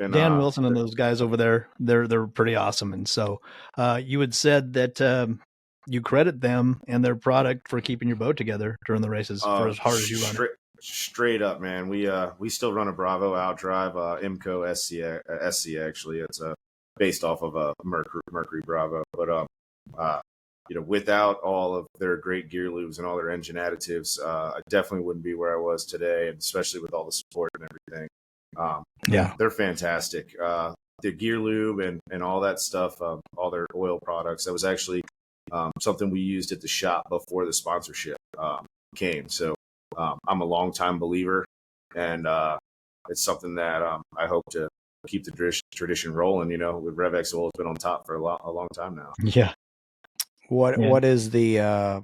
And, Dan Wilson and those guys over there, they're pretty awesome. And so you had said that you credit them and their product for keeping your boat together during the races for as hard as you run it. Straight up, man. We still run a Bravo outdrive, IMCO SC actually. It's based off of a Mercury Bravo, but without all of their great gear lubes and all their engine additives, I definitely wouldn't be where I was today, and especially with all the support and everything. They're fantastic. The gear lube and all that stuff, all their oil products. That was actually something we used at the shop before the sponsorship came. So I'm a longtime believer, and it's something that I hope to keep the tradition rolling. With Rev X Oil, has been on top for a long time now. Yeah. What is the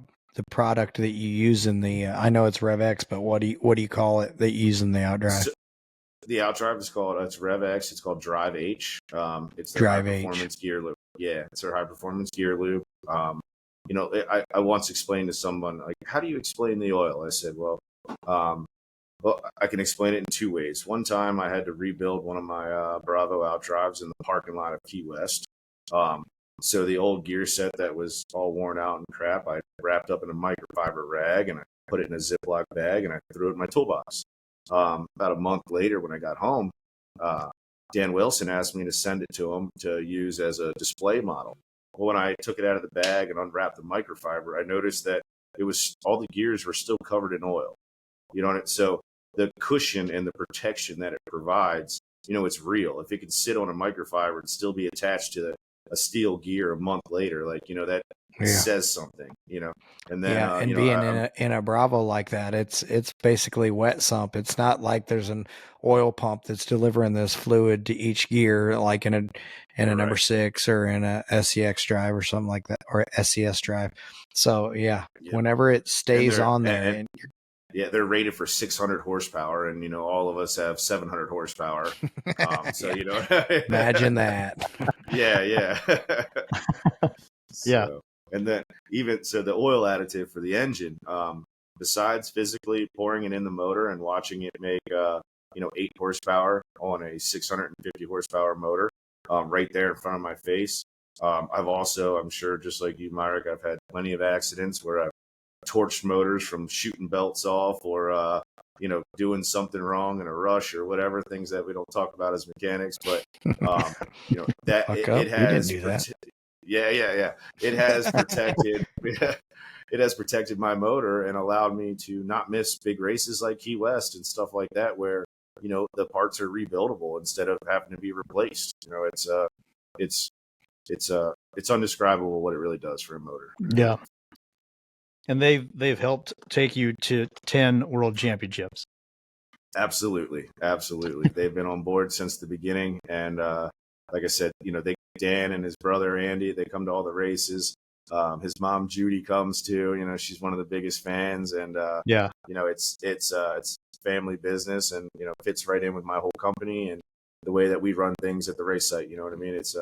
product that you use in the? I know it's Rev X, but what do you call it that you use in the outdrive? So, the outdrive is it's Rev X. It's called Drive H. It's their Drive high performance gear lube. Yeah, it's their high performance gear lube. I once explained to someone, like, how do you explain the oil? I said, well, I can explain it in two ways. One time I had to rebuild one of my Bravo outdrives in the parking lot of Key West. So the old gear set that was all worn out and crap, I wrapped up in a microfiber rag and I put it in a Ziploc bag and I threw it in my toolbox. About a month later when I got home, Dan Wilson asked me to send it to him to use as a display model. Well, when I took it out of the bag and unwrapped the microfiber, I noticed that it was all the gears were still covered in oil. So the cushion and the protection that it provides, it's real. If it can sit on a microfiber and still be attached to a steel gear a month later, that says something, and then being in a Bravo like that, it's basically wet sump. It's not like there's an oil pump that's delivering this fluid to each gear, like in a number 6 or in a SCX drive or something like that, or SCS drive. So whenever it stays on there, they're rated for 600 horsepower, and all of us have 700 horsepower. So imagine that. Yeah. Yeah. And then the oil additive for the engine, besides physically pouring it in the motor and watching it make 8 horsepower on a 650 horsepower motor, right there in front of my face. I've also, I'm sure, just like you, Myrick, I've had plenty of accidents where I've torched motors from shooting belts off or doing something wrong in a rush or whatever, things that we don't talk about as mechanics, but that it has it has protected it has protected my motor and allowed me to not miss big races like Key West and stuff like that, where the parts are rebuildable instead of having to be replaced. It's undescribable what it really does for a motor. Yeah. And they've helped take you to 10 world championships. Absolutely. They've been on board since the beginning, and like I said, Dan and his brother Andy, they come to all the races. His mom Judy comes too. She's one of the biggest fans, and it's family business, and fits right in with my whole company and the way that we run things at the race site. You know what I mean? It's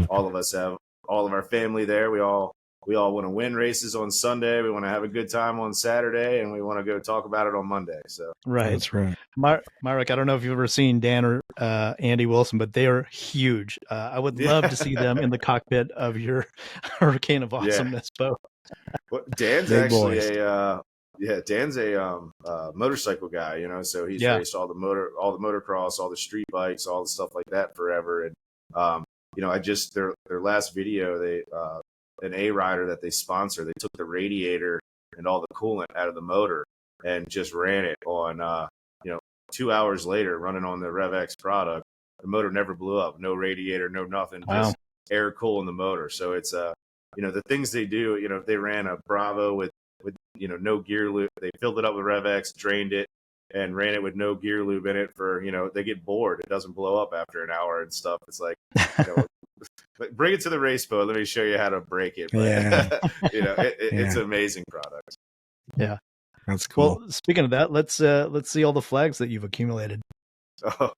all of us have all of our family there. We all want to win races on Sunday. We want to have a good time on Saturday, and we want to go talk about it on Monday. So right, that's right. Myrick, I don't know if you've ever seen Dan or Andy Wilson, but they are huge. I would love to see them in the cockpit of your Hurricane of Awesomeness boat. Well, Dan's actually Dan's a motorcycle guy. So he's raced all the motocross, all the street bikes, all the stuff like that forever. And their last video, they an A rider that they sponsor, they took the radiator and all the coolant out of the motor and just ran it on 2 hours later, running on the Rev X product. The motor never blew up, no radiator, no nothing, just air cooling the motor. So it's the things they do. They ran a Bravo with no gear lube. They filled it up with Rev X, drained it, and ran it with no gear lube in it for they get bored. It doesn't blow up after an hour and stuff. It's like but bring it to the race boat. Let me show you how to break it. But, it's an amazing product. Yeah, that's cool. Well, speaking of that, let's see all the flags that you've accumulated. Oh,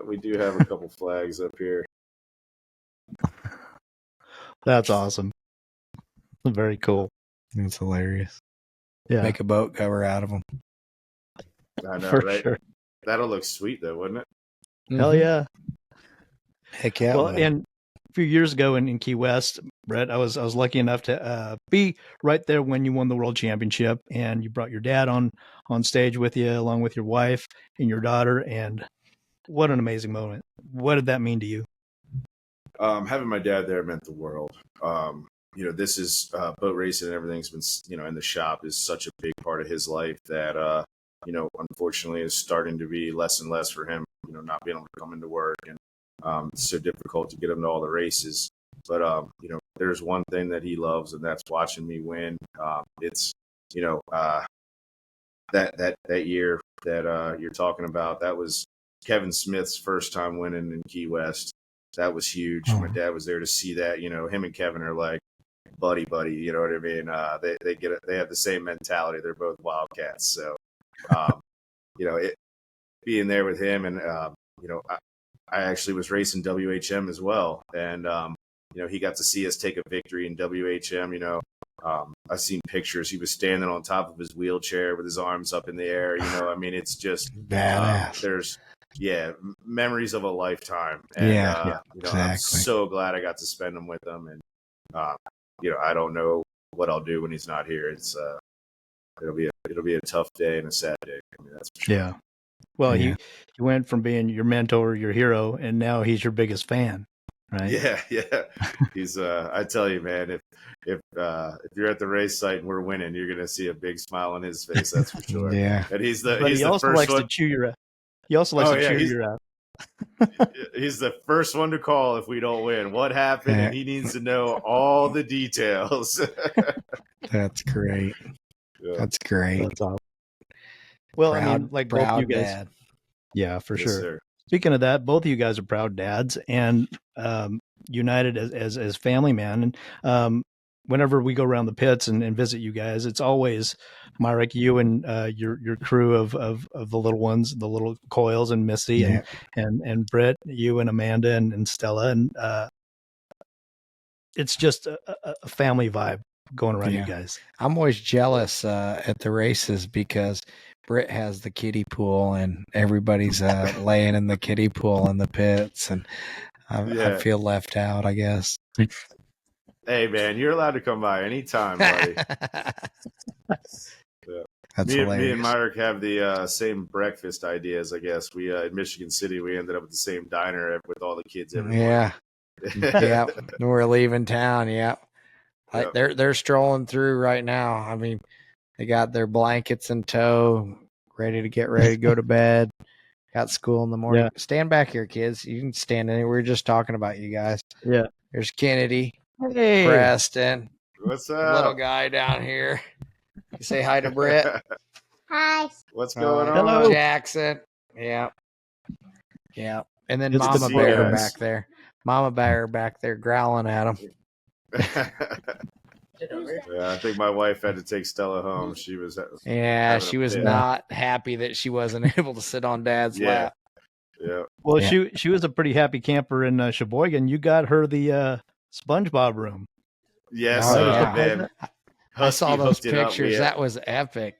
we do have a couple flags up here. That's awesome. Very cool. It's hilarious. Yeah, make a boat cover out of them. I know, for right? sure. That'll look sweet, though, wouldn't it? Hell yeah! Heck yeah! Well, and few years ago in Key West, Brett, I was lucky enough to be right there when you won the world championship, and you brought your dad on stage with you, along with your wife and your daughter. And what an amazing moment! What did that mean to you? Having my dad there meant the world. This is boat racing and everything's been, in the shop is such a big part of his life that, unfortunately is starting to be less and less for him, not being able to come into work. And it's so difficult to get him to all the races. But, there's one thing that he loves, and that's watching me win. It's, that year that you're talking about, that was Kevin Smith's first time winning in Key West. That was huge. My dad was there to see that. Him and Kevin are like buddy. You know what I mean? They get it. They have the same mentality. They're both Wildcats. So, being there with him, and I actually was racing WHM as well, and he got to see us take a victory in WHM. I've seen pictures. He was standing on top of his wheelchair with his arms up in the air. It's just badass. There's memories of a lifetime. And, exactly. I'm so glad I got to spend them with them. And, I don't know what I'll do when he's not here. It's, it'll be a tough day and a sad day. That's for sure. Yeah. Well, he went from being your mentor, your hero, and now he's your biggest fan, right? Yeah. He's, I tell you, man, if you're at the race site and we're winning, you're going to see a big smile on his face. That's for sure. Yeah. And he also likes to chew your out. He also likes to chew your out. He's the first one to call if we don't win. What happened? And he needs to know all the details. That's great. Yeah. That's great. That's awesome. Well, both you guys. Dad. Yeah, for sure. Sir. Speaking of that, both of you guys are proud dads and united as family man. And whenever we go around the pits and visit you guys, it's always Myrick, you and your crew of the little ones, the little Coils and Missy and Brit, you and Amanda and Stella, and it's just a family vibe going around you guys. I'm always jealous at the races because Brit has the kiddie pool and everybody's laying in the kiddie pool in the pits, and I feel left out, I guess. Hey, man, you're allowed to come by anytime, buddy. That's hilarious. Me and Myrick have the same breakfast ideas, I guess. We in Michigan City, we ended up at the same diner with all the kids every morning. Yeah. We're leaving town. Yeah. They're strolling through right now. I mean, they got their blankets in tow, ready to go to bed. Got school in the morning. Yeah. Stand back here, kids. You can stand anywhere. We're just talking about you guys. Yeah. There's Kennedy. Hey. Preston. What's up? Little guy down here. You say hi to Britt. Hi. What's going on? Hello. Jackson. Yeah. And then It's Mama Bear back there. Mama Bear back there growling at him. Yeah, I think my wife had to take Stella home. She was not happy that she wasn't able to sit on Dad's lap. Yeah. Well, she was a pretty happy camper in Sheboygan. You got her the SpongeBob room. Yes, man. I saw those pictures. That was epic.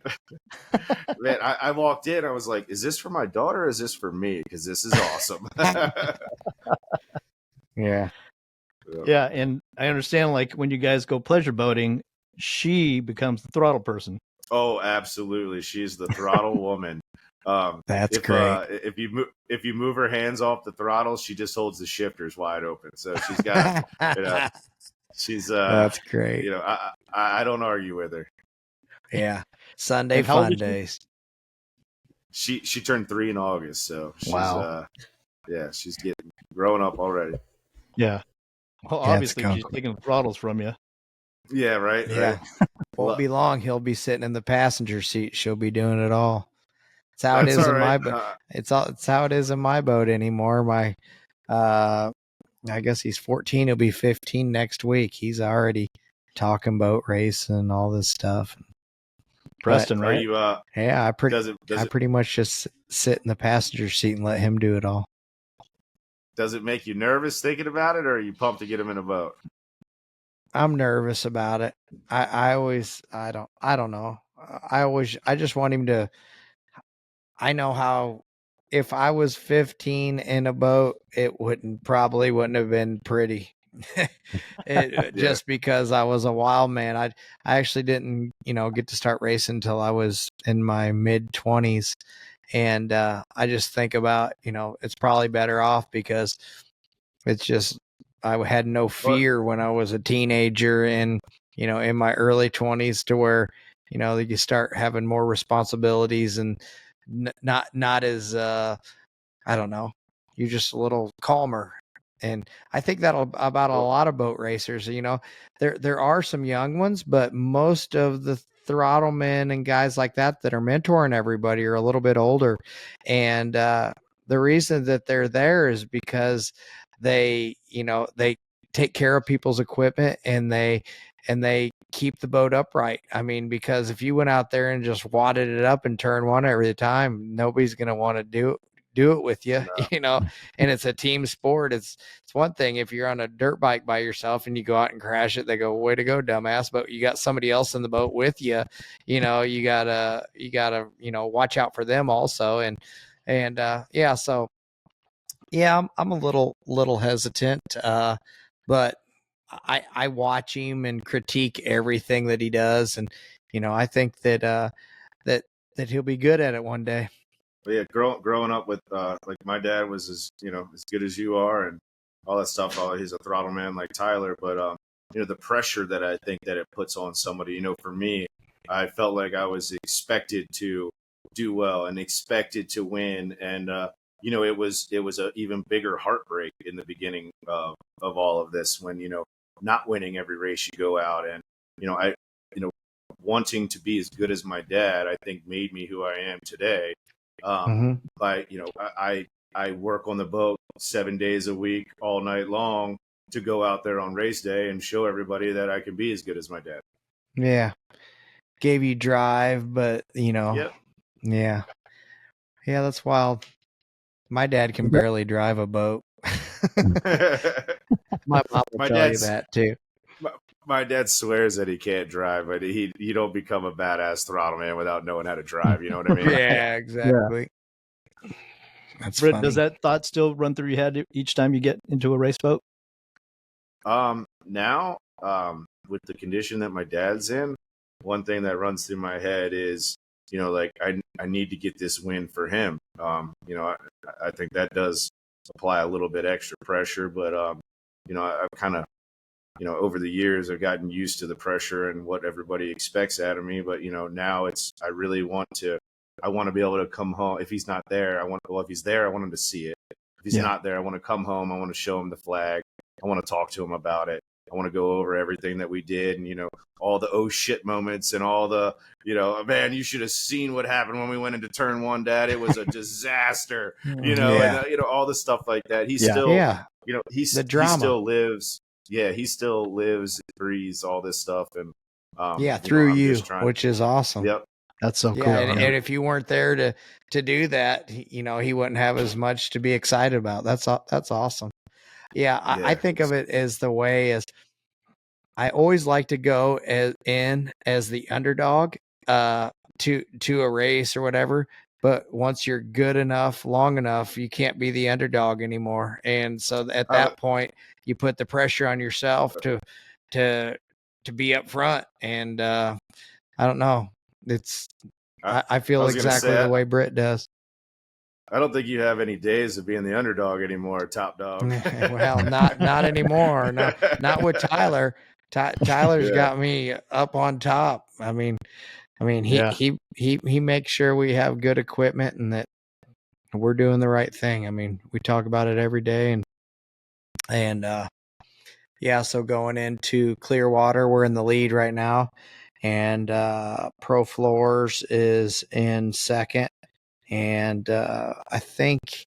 Man, I walked in. I was like, "Is this for my daughter or is this for me? Because this is awesome." Yeah. Yeah, and I understand, like, when you guys go pleasure boating, she becomes the throttle person. Oh, absolutely. She's the throttle woman. That's great. If you move her hands off the throttle, she just holds the shifters wide open. So she's got, she's that's great. I don't argue with her. Yeah, Sunday fun days. She turned 3 in August, so she's, wow. She's getting growing up already. Yeah. Well, obviously she's taking the throttles from you. Yeah, right. Yeah. Right. Won't be long. He'll be sitting in the passenger seat. She'll be doing it all. It's how it is in my boat. It's how it is in my boat anymore. My, I guess he's 14. He'll be 15 next week. He's already talking boat race and all this stuff. Preston, right? I pretty much just sit in the passenger seat and let him do it all. Does it make you nervous thinking about it, or are you pumped to get him in a boat? I'm nervous about it. I don't know. I just want him to. I know how. If I was 15 in a boat, it probably wouldn't have been pretty. Just because I was a wild man. I actually didn't, get to start racing until I was in my mid-20s. And I just think about, it's probably better off because it's just I had no fear when I was a teenager and, in my early 20s to where, you start having more responsibilities and not as I don't know, you're just a little calmer. And I think that'll about a lot of boat racers. There are some young ones, but most of the throttle men and guys like that are mentoring everybody are a little bit older. And the reason that they're there is because they take care of people's equipment and they keep the boat upright. I mean, because if you went out there and just wadded it up and turned one every time, nobody's going to want to do it with you, and it's a team sport. It's one thing if you're on a dirt bike by yourself and you go out and crash it, they go, way to go, dumbass. But you got somebody else in the boat with you, you gotta, watch out for them also. And so yeah, I'm a little hesitant, but I watch him and critique everything that he does. And, I think that he'll be good at it one day. But yeah, growing up with like my dad was as good as you are and all that stuff. He's a throttle man like Tyler, but the pressure that I think that it puts on somebody. For me, I felt like I was expected to do well and expected to win, and it was a even bigger heartbreak in the beginning of all of this when not winning every race you go out, and I wanting to be as good as my dad, I think made me who I am today. By I work on the boat 7 days a week, all night long, to go out there on race day and show everybody that I can be as good as my dad. Yeah, gave you drive, but yep. Yeah, that's wild. My dad can barely drive a boat. My mom will tell you that too. My dad swears that he can't drive, but you don't become a badass throttle man without knowing how to drive. You know what I mean? Yeah, exactly. Yeah. That's Brit, funny. Does that thought still run through your head each time you get into a race boat? Now, with the condition that my dad's in, one thing that runs through my head is, like I need to get this win for him. I think that does apply a little bit extra pressure, but I've kind of, over the years, I've gotten used to the pressure and what everybody expects out of me. But, now I really want to be able to come home. If he's not there, if he's there, I want him to see it. If he's not there, I want to come home. I want to show him the flag. I want to talk to him about it. I want to go over everything that we did and, all the oh shit moments and all the, man, you should have seen what happened when we went into turn one, Dad. It was a disaster, and, all the stuff like that. He still, he still lives. Yeah, he still lives, breathes all this stuff, and through you, which is awesome. Yep, that's so cool. And if you weren't there to do that, he wouldn't have as much to be excited about. That's awesome. Yeah, I think of it as the way as I always like to go as the underdog to a race or whatever. But once you're good enough, long enough, you can't be the underdog anymore. And so at that point, you put the pressure on yourself to be up front. And I don't know. I feel exactly the way Brit does. I don't think you have any days of being the underdog anymore, top dog. Well, not anymore. Not with Tyler. Tyler's got me up on top. I mean, he makes sure we have good equipment and that we're doing the right thing. I mean, we talk about it every day, and so going into Clearwater, we're in the lead right now, and Pro Floors is in second, and I think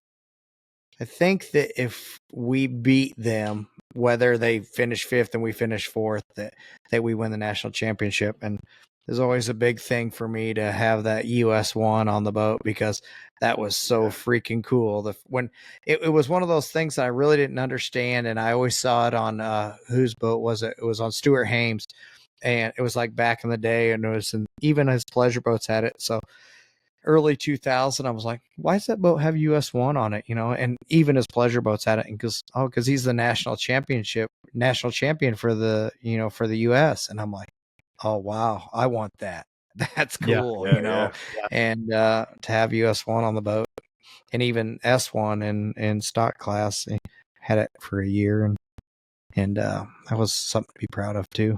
that if we beat them, whether they finish fifth and we finish fourth, that we win the national championship. And there's always a big thing for me to have that US 1 on the boat because that was so freaking cool. When it was one of those things that I really didn't understand, and I always saw it on whose boat was it? It was on Stuart Hames, and it was like back in the day, and it was even his pleasure boats had it. So early 2000, I was like, why does that boat have US1 on it? And even his pleasure boats had it. And because he's the national champion for the, for the US. And I'm like, oh, wow, I want that. That's cool, Yeah. and to have US1 on the boat and even S1 in stock class, had it for a year. And that was something to be proud of too.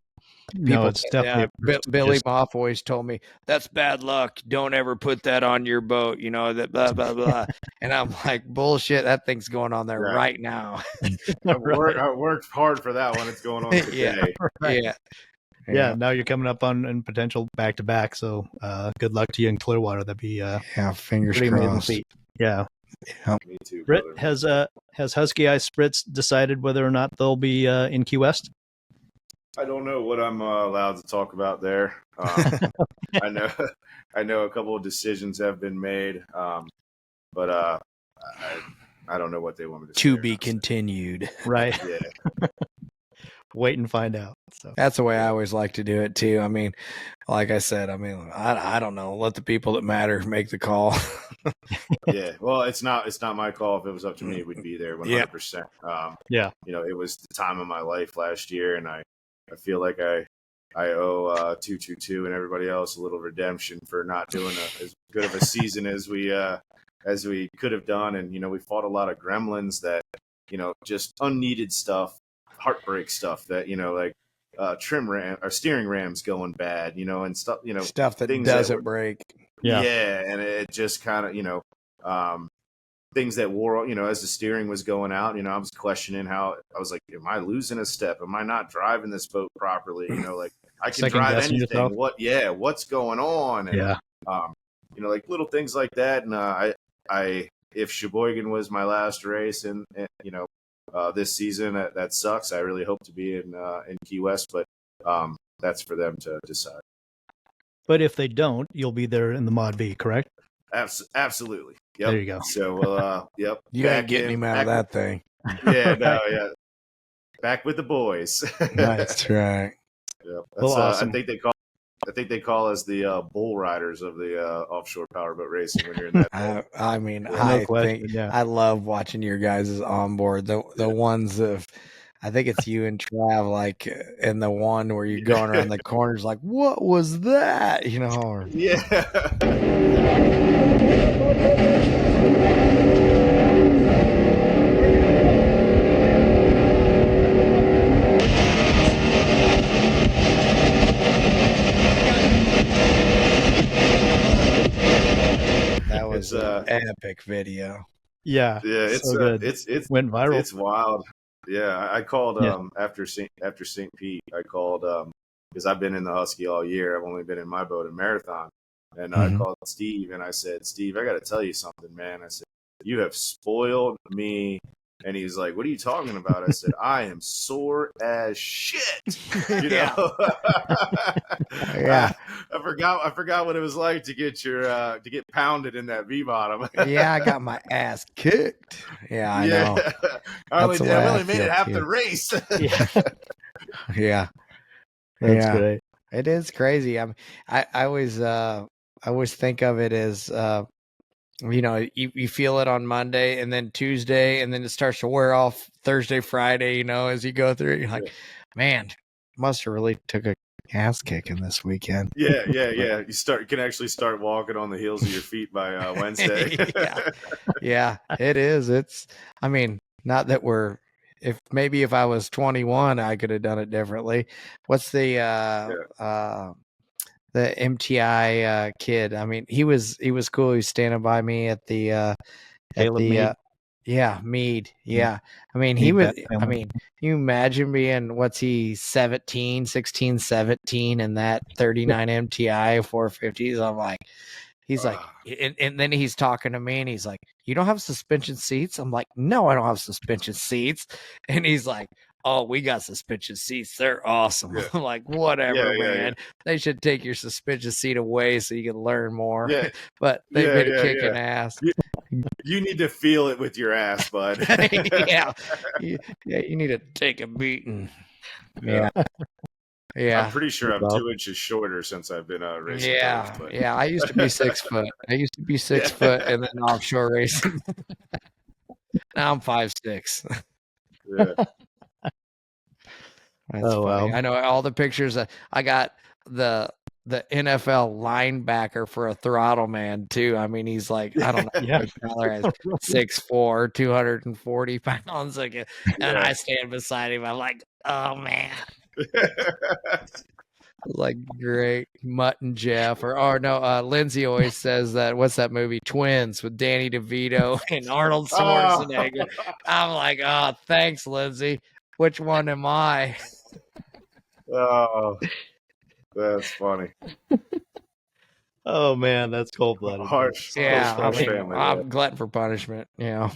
No, it's definitely Billy Moff always told me that's bad luck. Don't ever put that on your boat. That blah blah blah. And I'm like, bullshit. That thing's going on there right now. I worked hard for that one. It's going on today. Yeah. Now you're coming up on potential back to back. So good luck to you in Clearwater. That'd be fingers pretty amazing crossed. feat. Yeah. Me too. Brit, has Husky Eye Spritz decided whether or not they'll be in Key West? I don't know what I'm allowed to talk about there. I know a couple of decisions have been made, but I don't know what they want me to say. To be continued. Right. Yeah. Wait and find out. So that's the way I always like to do it too. I mean, like I said, I don't know. Let the people that matter make the call. Yeah. Well, it's not my call. If it was up to me, we'd be there 100%. Yeah. It was the time of my life last year, and I feel like I owe 222 and everybody else a little redemption for not doing as good of a season as we could have done. And we fought a lot of gremlins that just unneeded stuff, heartbreak stuff that like trim ram or steering rams going bad, and stuff, stuff that doesn't break. Yeah, and it just kind of things that wore, as the steering was going out, I was questioning how I was like, am I losing a step? Am I not driving this boat properly? Like I can drive anything. Yourself. What's going on? And, like little things like that. And if Sheboygan was my last race and this season, that sucks. I really hope to be in Key West, but that's for them to decide. But if they don't, you'll be there in the Mod V, correct? Absolutely. Yep. There you go. So, yep. You gotta get him out of that thing. Yeah. Back with the boys. That's right. Yep. Well, awesome. I think they call us the bull riders of the offshore powerboat racing when you're in that. I love watching your guys' onboard. The ones of, I think it's you and Trav, like, and the one where you're going around the corners, like, what was that? That was an epic video. Yeah. It's so good. It's went viral. It's wild. Yeah, I called after St. Pete. I called because I've been in the Husky all year. I've only been in my boat in Marathon, and I called Steve and I said, Steve, I got to tell you something, man. I said, you have spoiled me. And he's like, what are you talking about? I said, I am sore as shit. Yeah. I forgot what it was like to get to get pounded in that V bottom. Yeah, I got my ass kicked. Yeah, I know. I only made it half the race. Yeah. That's great. It is crazy. I always think of it as you feel it on Monday and then Tuesday, and then it starts to wear off Thursday, Friday, as you go through it. You're like, man, must have really took a ass kicking this weekend. Yeah. You can actually start walking on the heels of your feet by Wednesday. Yeah, it is. It's, not that if I was 21, I could have done it differently. What's the MTI kid? He was cool. He was standing by me at the Mead. Mead. Yeah. He was, you imagine being, what's he, 16, 17 in that 39 MTI 450s. I'm like, he's like, and then he's talking to me and he's like, you don't have suspension seats? I'm like, no, I don't have suspension seats. And he's like, oh, we got suspension seats. They're awesome. Yeah. I'm like, whatever, man. Yeah. They should take your suspension seat away so you can learn more. Yeah. But they've been kicking ass. You need to feel it with your ass, bud. You need to take a beating. Yeah. Yeah. I'm pretty sure I'm Both. 2 inches shorter since I've been racing Yeah. boats. But Yeah. I used to be 6 foot. I used to be 6 foot and then offshore racing. Now I'm 5'6". yeah. That's Oh, funny. wow. I know all the pictures. I got the NFL linebacker for a throttle man too. I mean, he's like, I don't know. Yeah. Tyler has 6'4", 240 pounds. Like, and Yeah. I stand beside him. I'm like, oh man. Like, great. Mutt and Jeff, or no, Lindsay always says that. What's that movie? Twins with Danny DeVito and Arnold Schwarzenegger. I'm like, oh, thanks, Lindsay. Which one am I? Oh, that's funny. Oh man, that's cold-blooded. Harsh. Yeah, Harsh I mean, family. I'm glutton for punishment. Yeah,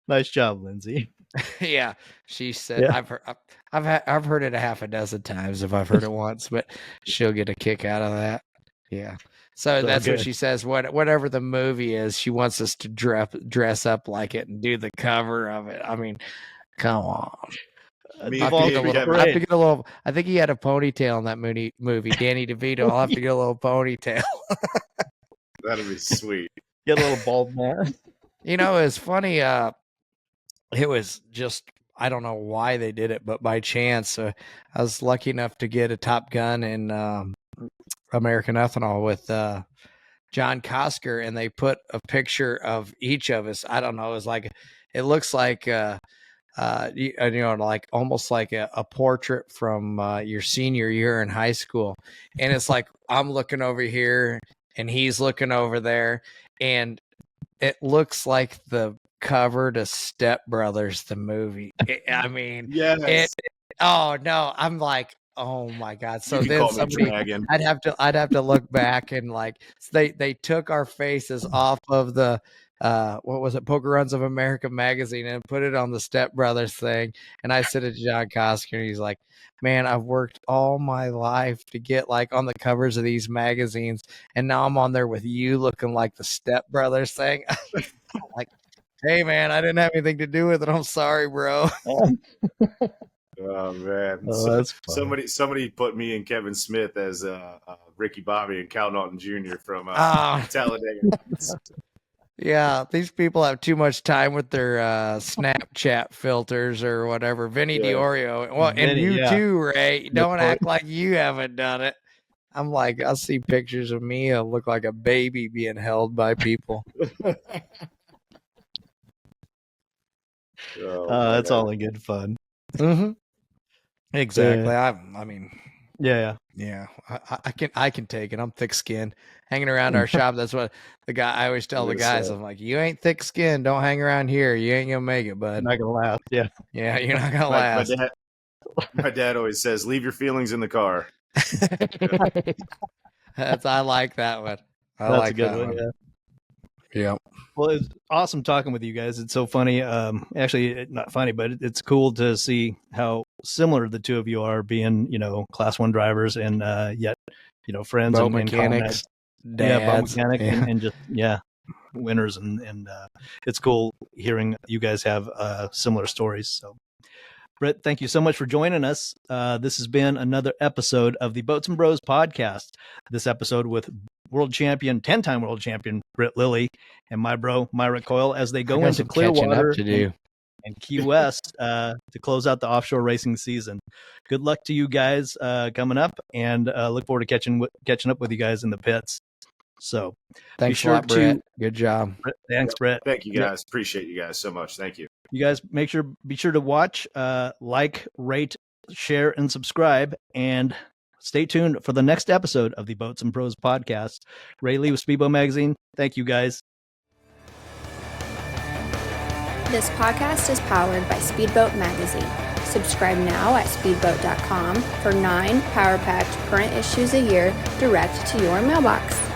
Nice job, Lindsay. yeah. She said, Yeah. I've heard it a half a dozen times if I've heard it once, but she'll get a kick out of that. Yeah. So that's what good. she says. Whatever the movie is, she wants us to dress up like it and do the cover of it. I mean, come on. Me, I have to Kevin. get a little. I think he had a ponytail in that movie. Danny DeVito. I'll have to get a little ponytail. That'd be sweet. Get a little bald man. You know, it's funny. It was just, I don't know why they did it, but by chance, I was lucky enough to get a Top Gun in American Ethanol with John Kosker, and they put a picture of each of us. I don't know. It looks like, you know, like almost like a portrait from your senior year in high school. And it's like, I'm looking over here and he's looking over there, and it looks like the cover to Step Brothers, the movie. I mean, Yes. oh no, I'm like, oh my god. So You can then call me somebody, Dragon. I'd have to look back and like, they took our faces off of the what was it, Poker Runs of America magazine, and put it on the Step Brothers thing. And I said to John Kosker, and he's like, man, I've worked all my life to get like on the covers of these magazines, and now I'm on there with you looking like the Step Brothers thing. Like, hey man, I didn't have anything to do with it. I'm sorry, bro. Oh man, Oh, that's funny. somebody put me and Kevin Smith as Ricky Bobby and Cal Naughton Jr. from Talladega. Yeah, these people have too much time with their Snapchat filters or whatever. Vinny Diorio. Well, and Vinny, you yeah. too, Ray. Don't act like you haven't done it. I'm like, I see pictures of me. I look like a baby being held by people. That's all in good fun. Mm-hmm. Exactly. Yeah. I mean, Yeah. I can take it. I'm thick skinned. Hanging around our shop. That's what I always tell the guys. I'm like, you ain't thick skinned. Don't hang around here. You ain't gonna make it, bud. Not gonna last. Yeah. Yeah, you're not gonna last. My dad always says, leave your feelings in the car. I like that one. That's like a good that one. Yeah. Yeah. Well, it's awesome talking with you guys. It's so funny. Actually, not funny, but it's cool to see how similar the two of you are, being, Class 1 drivers and yet, friends Boat and mechanics. boat mechanic and just winners and it's cool hearing you guys have similar stories. So, Brit, thank you so much for joining us. This has been another episode of the Boats and Bros podcast. This episode with 10-time world champion Brit Lilly and my bro Myrick Coil as they go into Clearwater and Key West to close out the offshore racing season. Good luck to you guys coming up, and look forward to catching up with you guys in the pits. So thanks a lot, Brit. Good job. Thanks, Brit. Thank you guys. Appreciate you guys so much. Thank you. You guys be sure to watch, like, rate, share, and subscribe, and stay tuned for the next episode of the Boats and Pros podcast. Ray Lee with Speedboat Magazine. Thank you, guys. This podcast is powered by Speedboat Magazine. Subscribe now at speedboat.com for 9 power-packed current issues a year direct to your mailbox.